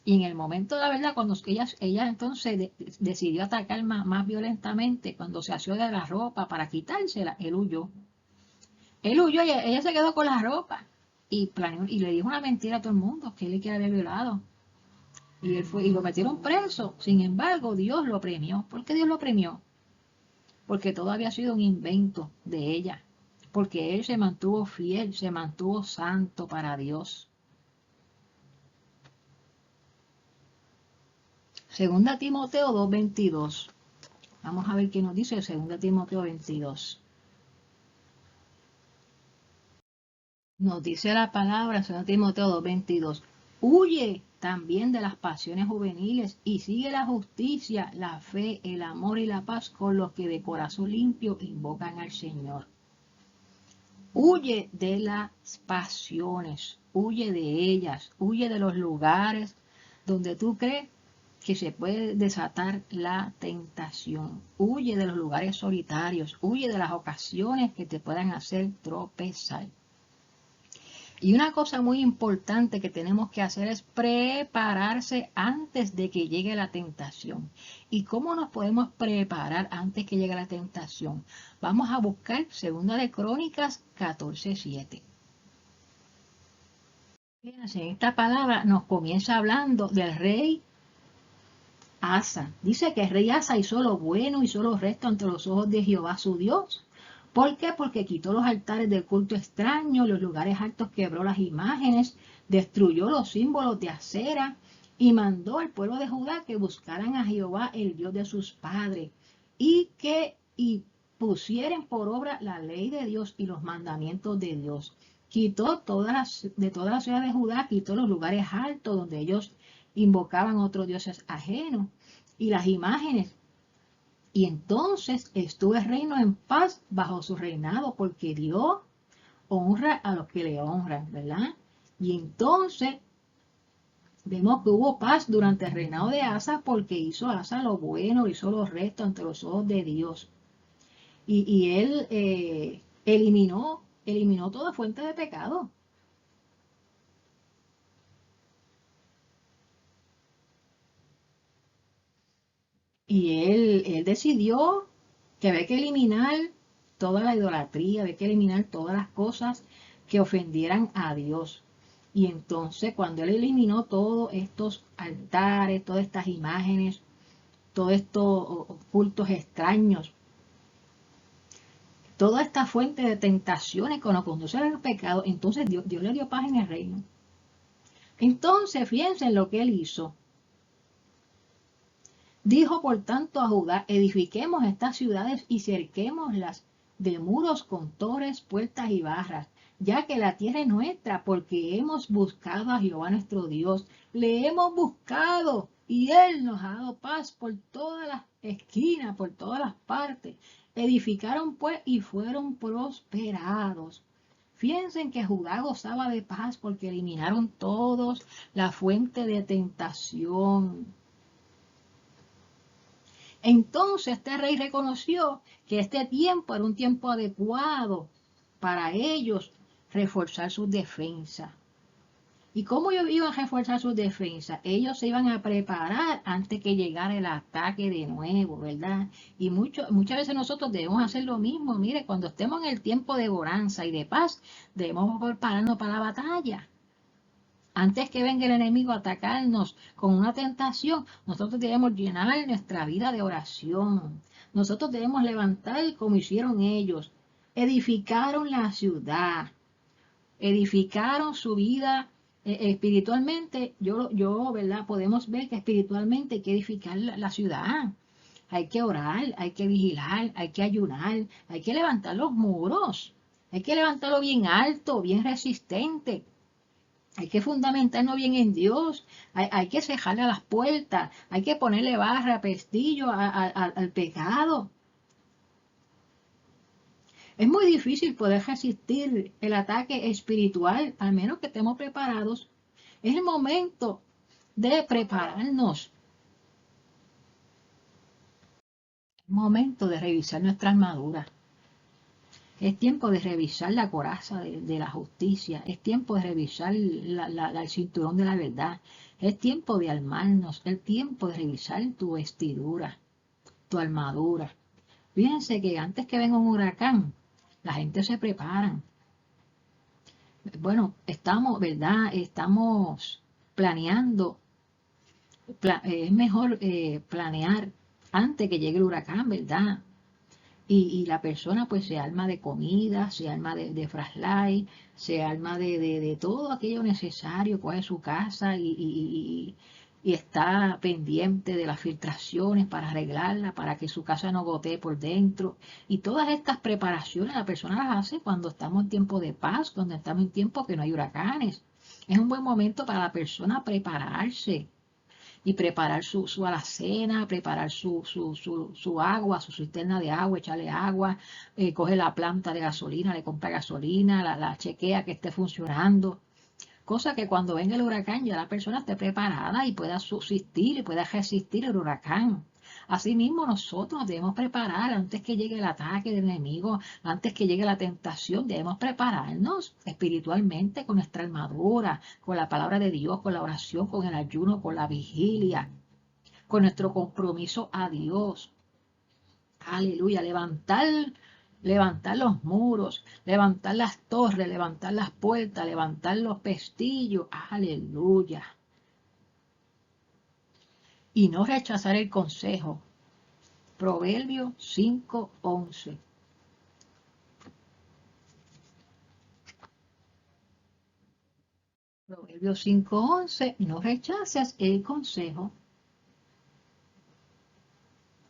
Y en el momento de la verdad, cuando ella entonces decidió atacar más violentamente, cuando se asió de la ropa para quitársela, él huyó. Él huyó y ella se quedó con la ropa. Y le dijo una mentira a todo el mundo, que él le había violado. Y él fue, y lo metieron preso. Sin embargo, Dios lo premió. ¿Por qué Dios lo premió? Porque todo había sido un invento de ella. Porque él se mantuvo fiel, se mantuvo santo para Dios. Segunda Timoteo 2:22. Vamos a ver qué nos dice Segunda Timoteo 22. Nos dice la palabra, Segunda Timoteo 2:22. Huye también de las pasiones juveniles y sigue la justicia, la fe, el amor y la paz con los que de corazón limpio invocan al Señor. Huye de las pasiones, huye de ellas, huye de los lugares donde tú crees que se puede desatar la tentación. Huye de los lugares solitarios, huye de las ocasiones que te puedan hacer tropezar. Y una cosa muy importante que tenemos que hacer es prepararse antes de que llegue la tentación. ¿Y cómo nos podemos preparar antes que llegue la tentación? Vamos a buscar Segunda de Crónicas 14:7. Fíjense, esta palabra nos comienza hablando del rey Asa. Dice que el rey Asa hizo lo bueno, hizo lo recto ante los ojos de Jehová su Dios. ¿Por qué? Porque quitó los altares del culto extraño, los lugares altos quebró las imágenes, destruyó los símbolos de acera y mandó al pueblo de Judá que buscaran a Jehová, el Dios de sus padres, y pusieran por obra la ley de Dios y los mandamientos de Dios. Quitó de toda la ciudad de Judá, quitó los lugares altos donde ellos invocaban otros dioses ajenos y las imágenes. Y entonces estuvo el reino en paz bajo su reinado, porque Dios honra a los que le honran, ¿verdad? Y entonces vemos que hubo paz durante el reinado de Asa, porque hizo Asa lo bueno, hizo lo recto ante los ojos de Dios. Y él eliminó toda fuente de pecado. Y él decidió que había que eliminar toda la idolatría, había que eliminar todas las cosas que ofendieran a Dios. Y entonces cuando él eliminó todos estos altares, todas estas imágenes, todos estos cultos extraños, toda esta fuente de tentaciones que nos conducen al pecado, entonces Dios le dio paz en el reino. Entonces fíjense en lo que él hizo. Dijo por tanto a Judá, edifiquemos estas ciudades y cerquémoslas de muros con torres, puertas y barras, ya que la tierra es nuestra, porque hemos buscado a Jehová nuestro Dios. Le hemos buscado y Él nos ha dado paz por todas las esquinas, por todas las partes. Edificaron pues y fueron prosperados. Fíjense que Judá gozaba de paz porque eliminaron todos la fuente de tentación. Entonces este rey reconoció que este tiempo era un tiempo adecuado para ellos reforzar sus defensas. ¿Y cómo ellos iban a reforzar sus defensas? Ellos se iban a preparar antes que llegara el ataque de nuevo, ¿verdad? Y muchas veces nosotros debemos hacer lo mismo. Mire, cuando estemos en el tiempo de bonanza y de paz, debemos prepararnos para la batalla. Antes que venga el enemigo a atacarnos con una tentación, nosotros debemos llenar nuestra vida de oración. Nosotros debemos levantar como hicieron ellos. Edificaron la ciudad, edificaron su vida espiritualmente. ¿Verdad? Podemos ver que espiritualmente hay que edificar la ciudad. Hay que orar, hay que vigilar, hay que ayunar, hay que levantar los muros. Hay que levantarlo bien alto, bien resistente. Hay que fundamentarnos bien en Dios, hay que cejarle a las puertas, hay que ponerle barra, pestillo al pecado. Es muy difícil poder resistir el ataque espiritual, al menos que estemos preparados. Es el momento de prepararnos. momento de revisar nuestra armadura. Es tiempo de revisar la coraza de la justicia. Es tiempo de revisar el cinturón de la verdad. Es tiempo de armarnos. Es tiempo de revisar tu vestidura, tu armadura. Fíjense que antes que venga un huracán, la gente se prepara. Bueno, estamos, ¿verdad? Estamos planeando. Es mejor planear antes que llegue el huracán, ¿verdad? Y la persona pues se arma de comida, se arma de flashlight, se arma de todo aquello necesario, coge su casa y está pendiente de las filtraciones para arreglarla, para que su casa no gotee por dentro. Y todas estas preparaciones la persona las hace cuando estamos en tiempo de paz, cuando estamos en tiempo que no hay huracanes. Es un buen momento para la persona prepararse y preparar su alacena, preparar su agua, su cisterna de agua, echarle agua, coge la planta de gasolina, le compra gasolina, la chequea que esté funcionando. Cosa que cuando venga el huracán ya la persona esté preparada y pueda subsistir y pueda resistir el huracán. Asimismo, nosotros nos debemos preparar antes que llegue el ataque del enemigo, antes que llegue la tentación, debemos prepararnos espiritualmente con nuestra armadura, con la palabra de Dios, con la oración, con el ayuno, con la vigilia, con nuestro compromiso a Dios. Aleluya, levantar los muros, levantar las torres, levantar las puertas, levantar los pestillos. Aleluya. Y no rechazar el consejo. Proverbios 5:11. Proverbios 5:11. No rechaces el consejo.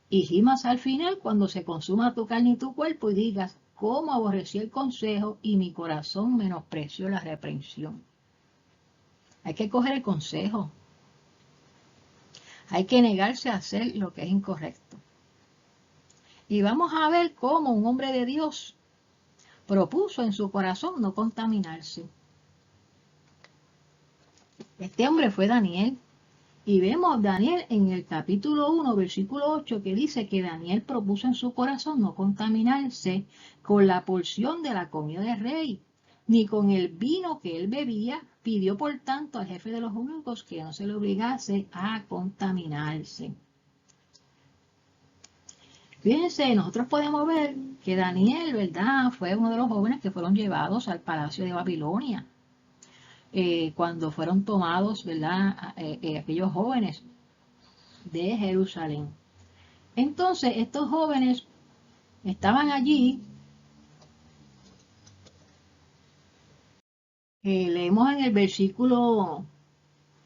Y gimas al final cuando se consuma tu carne y tu cuerpo y digas, cómo aborrecí el consejo y mi corazón menospreció la reprensión. Hay que coger el consejo. Hay que negarse a hacer lo que es incorrecto. Y vamos a ver cómo un hombre de Dios propuso en su corazón no contaminarse. Este hombre fue Daniel. Y vemos Daniel en el capítulo 1, versículo 8, que dice que Daniel propuso en su corazón no contaminarse con la porción de la comida del rey, ni con el vino que él bebía. Pidió por tanto al jefe de los eunucos que no se le obligase a contaminarse. Fíjense, nosotros podemos ver que Daniel, ¿verdad?, fue uno de los jóvenes que fueron llevados al palacio de Babilonia. Cuando fueron tomados, ¿verdad?, aquellos jóvenes de Jerusalén. Entonces, estos jóvenes estaban allí. Leemos en el versículo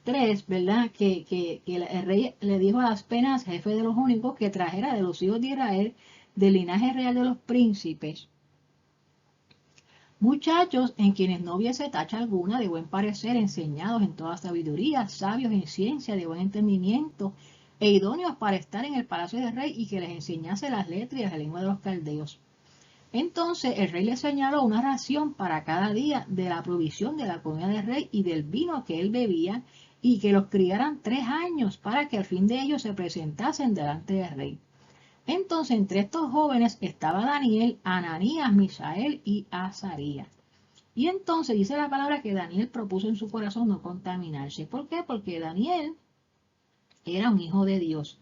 3, ¿verdad?, que el rey le dijo a Aspenaz, jefe de los únicos, que trajera de los hijos de Israel, del linaje real de los príncipes, muchachos en quienes no hubiese tacha alguna, de buen parecer, enseñados en toda sabiduría, sabios en ciencia, de buen entendimiento, e idóneos para estar en el palacio del rey, y que les enseñase las letras y la lengua de los caldeos. Entonces el rey le señaló una ración para cada día de la provisión de la comida del rey y del vino que él bebía, y que los criaran 3 años, para que al fin de ellos se presentasen delante del rey. Entonces entre estos jóvenes estaba Daniel, Ananías, Misael y Azarías. Y entonces dice la palabra que Daniel propuso en su corazón no contaminarse. ¿Por qué? Porque Daniel era un hijo de Dios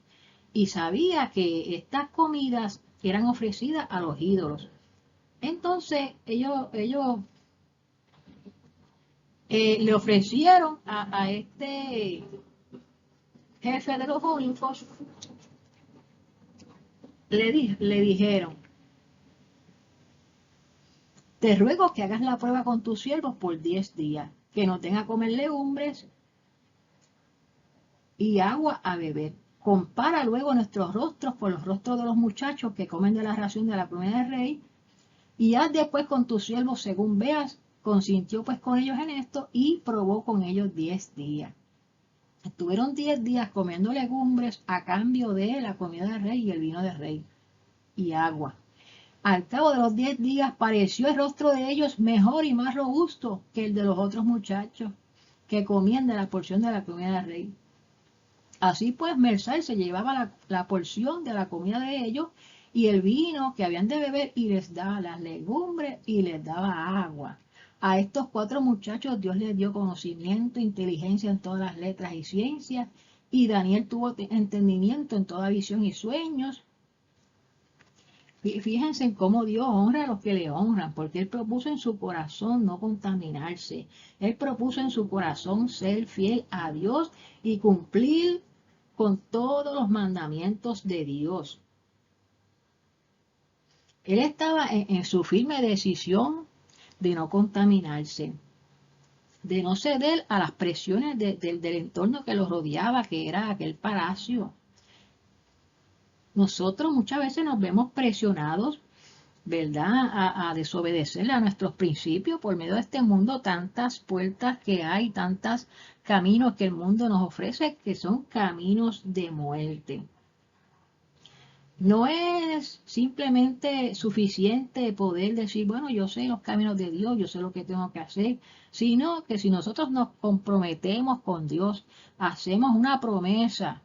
y sabía que estas comidas eran ofrecidas a los ídolos. Entonces ellos le ofrecieron a este jefe de los únicos, le dijeron, te ruego que hagas la prueba con tus siervos por 10 días, que no tenga a comer legumbres y agua a beber. Compara luego nuestros rostros con los rostros de los muchachos que comen de la ración de la comida del rey, y haz después con tus siervos según veas. Consintió pues con ellos en esto y probó con ellos 10 días. Estuvieron 10 días comiendo legumbres a cambio de la comida del rey y el vino del rey y agua. Al cabo de los 10 días pareció el rostro de ellos mejor y más robusto que el de los otros muchachos que comían de la porción de la comida del rey. Así pues, Mersal se llevaba la porción de la comida de ellos y el vino que habían de beber y les daba las legumbres y les daba agua. A estos 4 muchachos Dios les dio conocimiento, inteligencia en todas las letras y ciencias, y Daniel tuvo entendimiento en toda visión y sueños. Fíjense en cómo Dios honra a los que le honran, porque Él propuso en su corazón no contaminarse. Él propuso en su corazón ser fiel a Dios y cumplir con todos los mandamientos de Dios. Él estaba en su firme decisión de no contaminarse, de no ceder a las presiones del entorno que los rodeaba, que era aquel palacio. Nosotros muchas veces nos vemos presionados, ¿verdad?, a desobedecer a nuestros principios por medio de este mundo, tantas puertas que hay, tantos caminos que el mundo nos ofrece, que son caminos de muerte. No es simplemente suficiente poder decir, bueno, yo sé los caminos de Dios, yo sé lo que tengo que hacer, sino que si nosotros nos comprometemos con Dios, hacemos una promesa,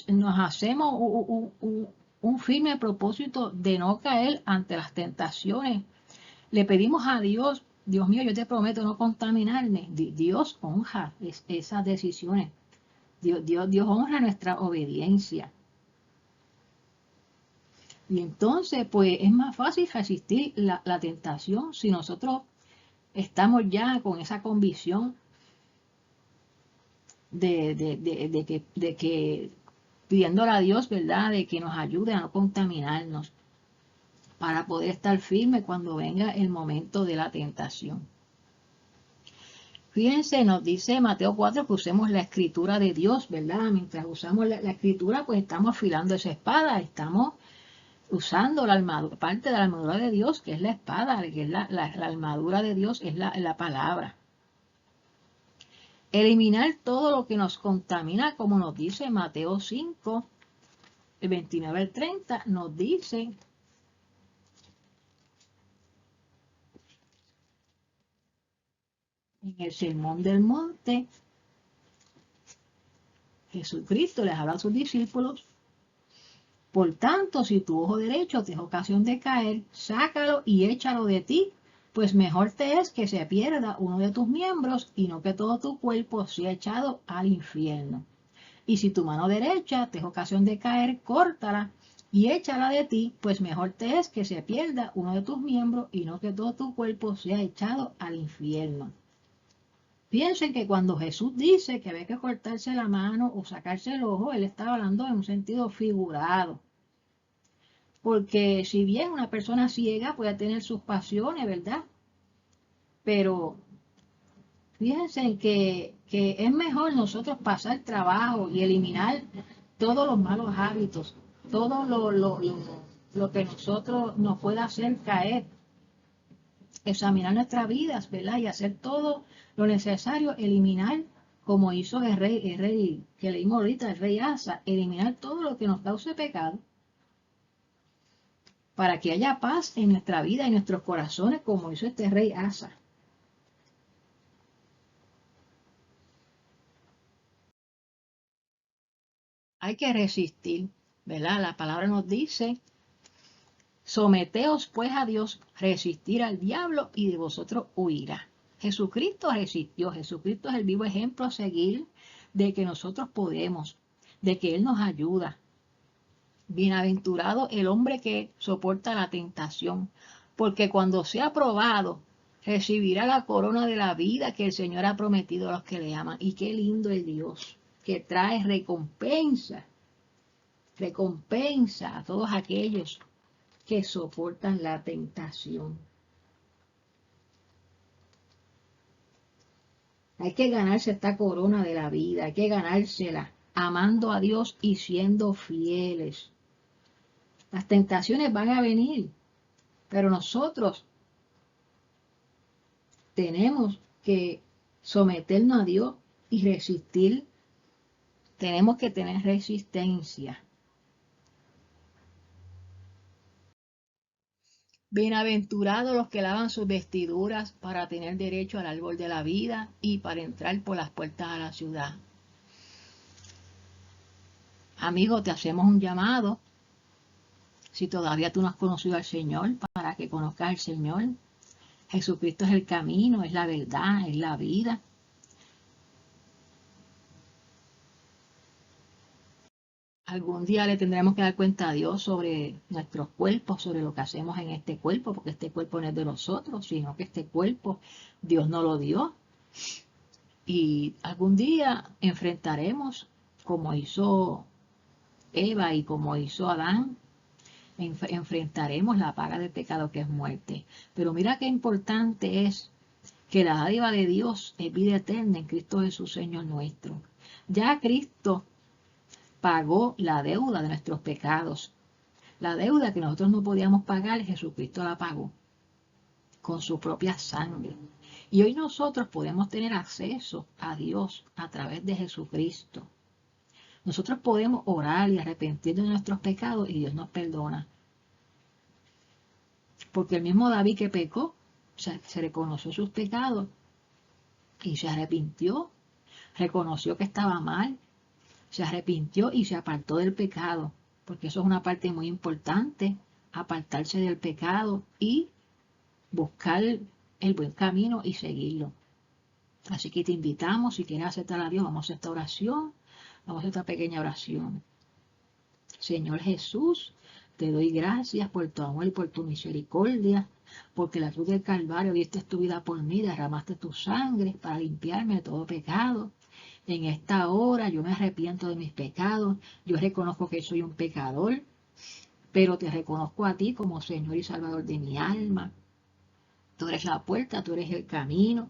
nos hacemos un firme propósito de no caer ante las tentaciones, le pedimos a Dios, Dios mío, yo te prometo no contaminarme. Dios honra esas decisiones, Dios honra nuestra obediencia. Y entonces, pues es más fácil resistir la tentación si nosotros estamos ya con esa convicción de que pidiéndole a Dios, ¿verdad?, de que nos ayude a no contaminarnos para poder estar firme cuando venga el momento de la tentación. Fíjense, nos dice Mateo 4 que usemos la escritura de Dios, ¿verdad? Mientras usamos la escritura, pues estamos afilando esa espada, estamos usando la armadura, parte de la armadura de Dios, que es la espada, que es la armadura de Dios, es la palabra. Eliminar todo lo que nos contamina, como nos dice Mateo 5, el 29 al 30, nos dice en el Sermón del Monte, Jesucristo les habla a sus discípulos: por tanto, si tu ojo derecho te es ocasión de caer, sácalo y échalo de ti, pues mejor te es que se pierda uno de tus miembros y no que todo tu cuerpo sea echado al infierno. Y si tu mano derecha te es ocasión de caer, córtala y échala de ti, pues mejor te es que se pierda uno de tus miembros y no que todo tu cuerpo sea echado al infierno. Piensen que cuando Jesús dice que había que cortarse la mano o sacarse el ojo, Él estaba hablando en un sentido figurado. Porque si bien una persona ciega puede tener sus pasiones, ¿verdad? Pero fíjense que es mejor nosotros pasar trabajo y eliminar todos los malos hábitos, todo lo que nosotros nos pueda hacer caer, examinar nuestras vidas, ¿verdad? Y hacer todo lo necesario, eliminar, como hizo el rey que leímos ahorita, el rey Asa, eliminar todo lo que nos cause pecado, para que haya paz en nuestra vida y nuestros corazones, como hizo este rey Asa. Hay que resistir, ¿verdad? La palabra nos dice: someteos pues a Dios, resistir al diablo y de vosotros huirá. Jesucristo resistió, Jesucristo es el vivo ejemplo a seguir de que nosotros podemos, de que Él nos ayuda. Bienaventurado el hombre que soporta la tentación, porque cuando sea probado, recibirá la corona de la vida que el Señor ha prometido a los que le aman. Y qué lindo el Dios, que trae recompensa a todos aquellos que soportan la tentación. Hay que ganarse esta corona de la vida, hay que ganársela amando a Dios y siendo fieles. Las tentaciones van a venir, pero nosotros tenemos que someternos a Dios y resistir. Tenemos que tener resistencia. Bienaventurados los que lavan sus vestiduras para tener derecho al árbol de la vida y para entrar por las puertas a la ciudad. Amigo, te hacemos un llamado. Si todavía tú no has conocido al Señor, para que conozcas al Señor. Jesucristo es el camino, es la verdad, es la vida. Algún día le tendremos que dar cuenta a Dios sobre nuestros cuerpos, sobre lo que hacemos en este cuerpo, porque este cuerpo no es de nosotros, sino que este cuerpo Dios nos lo dio. Y algún día enfrentaremos, como hizo Eva y como hizo Adán, enfrentaremos la paga del pecado, que es muerte. Pero mira qué importante es que la dádiva de Dios es vida eterna en Cristo Jesús, Señor nuestro. Ya Cristo pagó la deuda de nuestros pecados. La deuda que nosotros no podíamos pagar, Jesucristo la pagó con su propia sangre. Y hoy nosotros podemos tener acceso a Dios a través de Jesucristo. Nosotros podemos orar y arrepentirnos de nuestros pecados y Dios nos perdona. Porque el mismo David que pecó, se reconoció sus pecados y se arrepintió, reconoció que estaba mal, se arrepintió y se apartó del pecado, porque eso es una parte muy importante, apartarse del pecado y buscar el buen camino y seguirlo. Así que te invitamos, si quieres aceptar a Dios, vamos a hacer esta oración, vamos a hacer esta pequeña oración. Señor Jesús, te doy gracias por tu amor y por tu misericordia, porque la cruz del Calvario diste tu vida por mí, derramaste tu sangre para limpiarme de todo pecado. En esta hora yo me arrepiento de mis pecados, yo reconozco que soy un pecador, pero te reconozco a ti como Señor y Salvador de mi alma. Tú eres la puerta, tú eres el camino.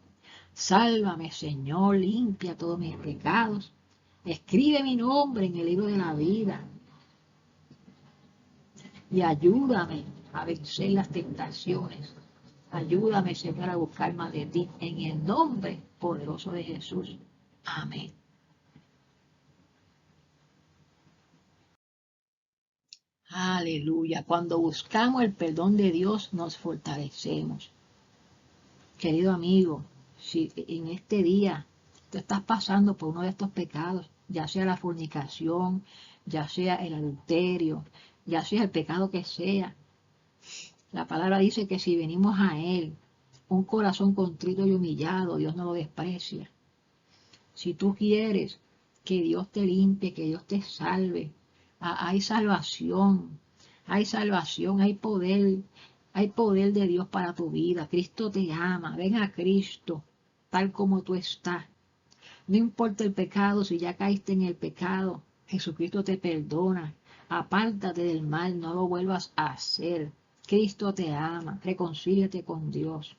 Sálvame, Señor, limpia todos mis pecados. Escribe mi nombre en el libro de la vida y ayúdame a vencer las tentaciones. Ayúdame, Señor, a buscar más de ti en el nombre poderoso de Jesús. Amén. Aleluya. Cuando buscamos el perdón de Dios, nos fortalecemos. Querido amigo, si en este día tú estás pasando por uno de estos pecados, ya sea la fornicación, ya sea el adulterio, ya sea el pecado que sea, la palabra dice que si venimos a Él, un corazón contrito y humillado, Dios no lo desprecia. Si tú quieres que Dios te limpie, que Dios te salve, hay salvación, hay poder de Dios para tu vida. Cristo te ama, ven a Cristo tal como tú estás. No importa el pecado, si ya caíste en el pecado, Jesucristo te perdona. Apártate del mal, no lo vuelvas a hacer. Cristo te ama, reconcíliate con Dios.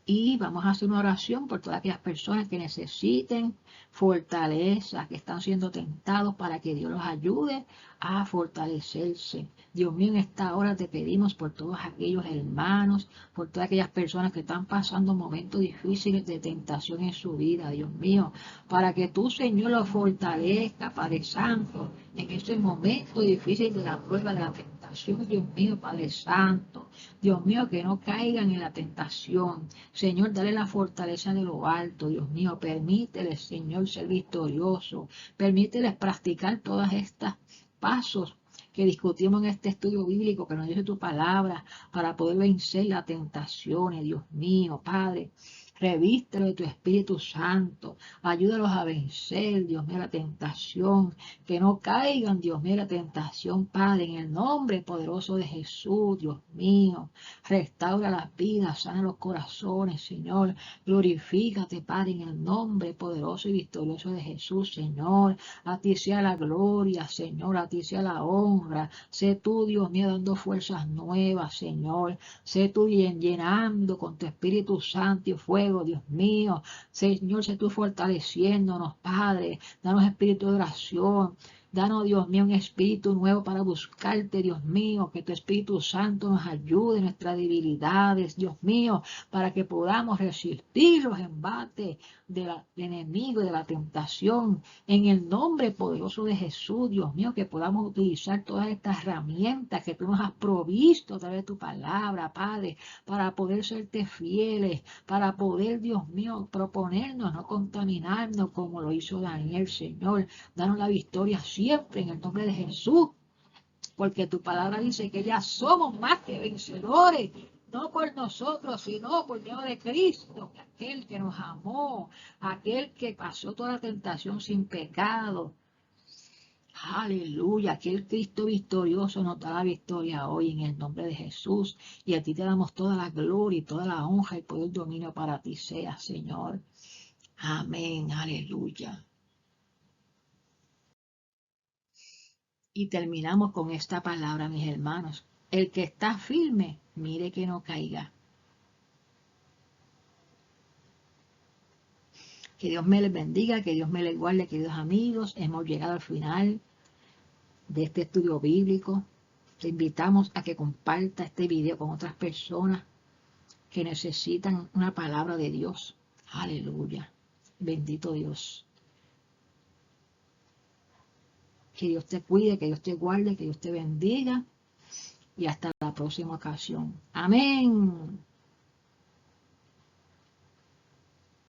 Y vamos a hacer una oración por todas aquellas personas que necesiten fortaleza, que están siendo tentados, para que Dios los ayude a fortalecerse. Dios mío, en esta hora te pedimos por todos aquellos hermanos, por todas aquellas personas que están pasando momentos difíciles de tentación en su vida, Dios mío, para que tú, Señor, los fortalezca, Padre Santo, en ese momento difícil de la prueba, de la tentación, Dios mío, Padre Santo. Dios mío, que no caigan en la tentación. Señor, dale la fortaleza de lo alto. Dios mío, permíteles, Señor, ser victorioso. Permíteles practicar todas estas pasos que discutimos en este estudio bíblico que nos dice tu palabra, para poder vencer las tentaciones. Dios mío, Padre, revístelo de tu Espíritu Santo. Ayúdalos a vencer, Dios mío, la tentación. Que no caigan, Dios mío, la tentación, Padre, en el nombre poderoso de Jesús, Dios mío. Restaura las vidas, sana los corazones, Señor. Glorifícate, Padre, en el nombre poderoso y victorioso de Jesús, Señor. A ti sea la gloria, Señor, a ti sea la honra. Sé tú, Dios mío, dando fuerzas nuevas, Señor. Sé tú llenando con tu Espíritu Santo y fuego, Dios mío. Señor, sé tú fortaleciéndonos, Padre. Danos espíritu de oración. Danos, Dios mío, un espíritu nuevo para buscarte, Dios mío, que tu Espíritu Santo nos ayude en nuestras debilidades, Dios mío, para que podamos resistir los embates del enemigo y de la tentación. En el nombre poderoso de Jesús, Dios mío, que podamos utilizar todas estas herramientas que tú nos has provisto a través de tu palabra, Padre, para poder serte fieles, para poder, Dios mío, proponernos, no contaminarnos como lo hizo Daniel, Señor. Danos la victoria siempre en el nombre de Jesús, porque tu palabra dice que ya somos más que vencedores, no por nosotros, sino por medio de Cristo, aquel que nos amó, aquel que pasó toda la tentación sin pecado. Aleluya, aquel Cristo victorioso nos da la victoria hoy en el nombre de Jesús. Y a ti te damos toda la gloria y toda la honra y todo el dominio para ti sea, Señor. Amén, aleluya. Y terminamos con esta palabra, mis hermanos. El que está firme, mire que no caiga. Que Dios me les bendiga, que Dios me les guarde, queridos amigos. Hemos llegado al final de este estudio bíblico. Te invitamos a que comparta este video con otras personas que necesitan una palabra de Dios. Aleluya. Bendito Dios. Que Dios te cuide, que Dios te guarde, que Dios te bendiga. Y hasta la próxima ocasión. Amén.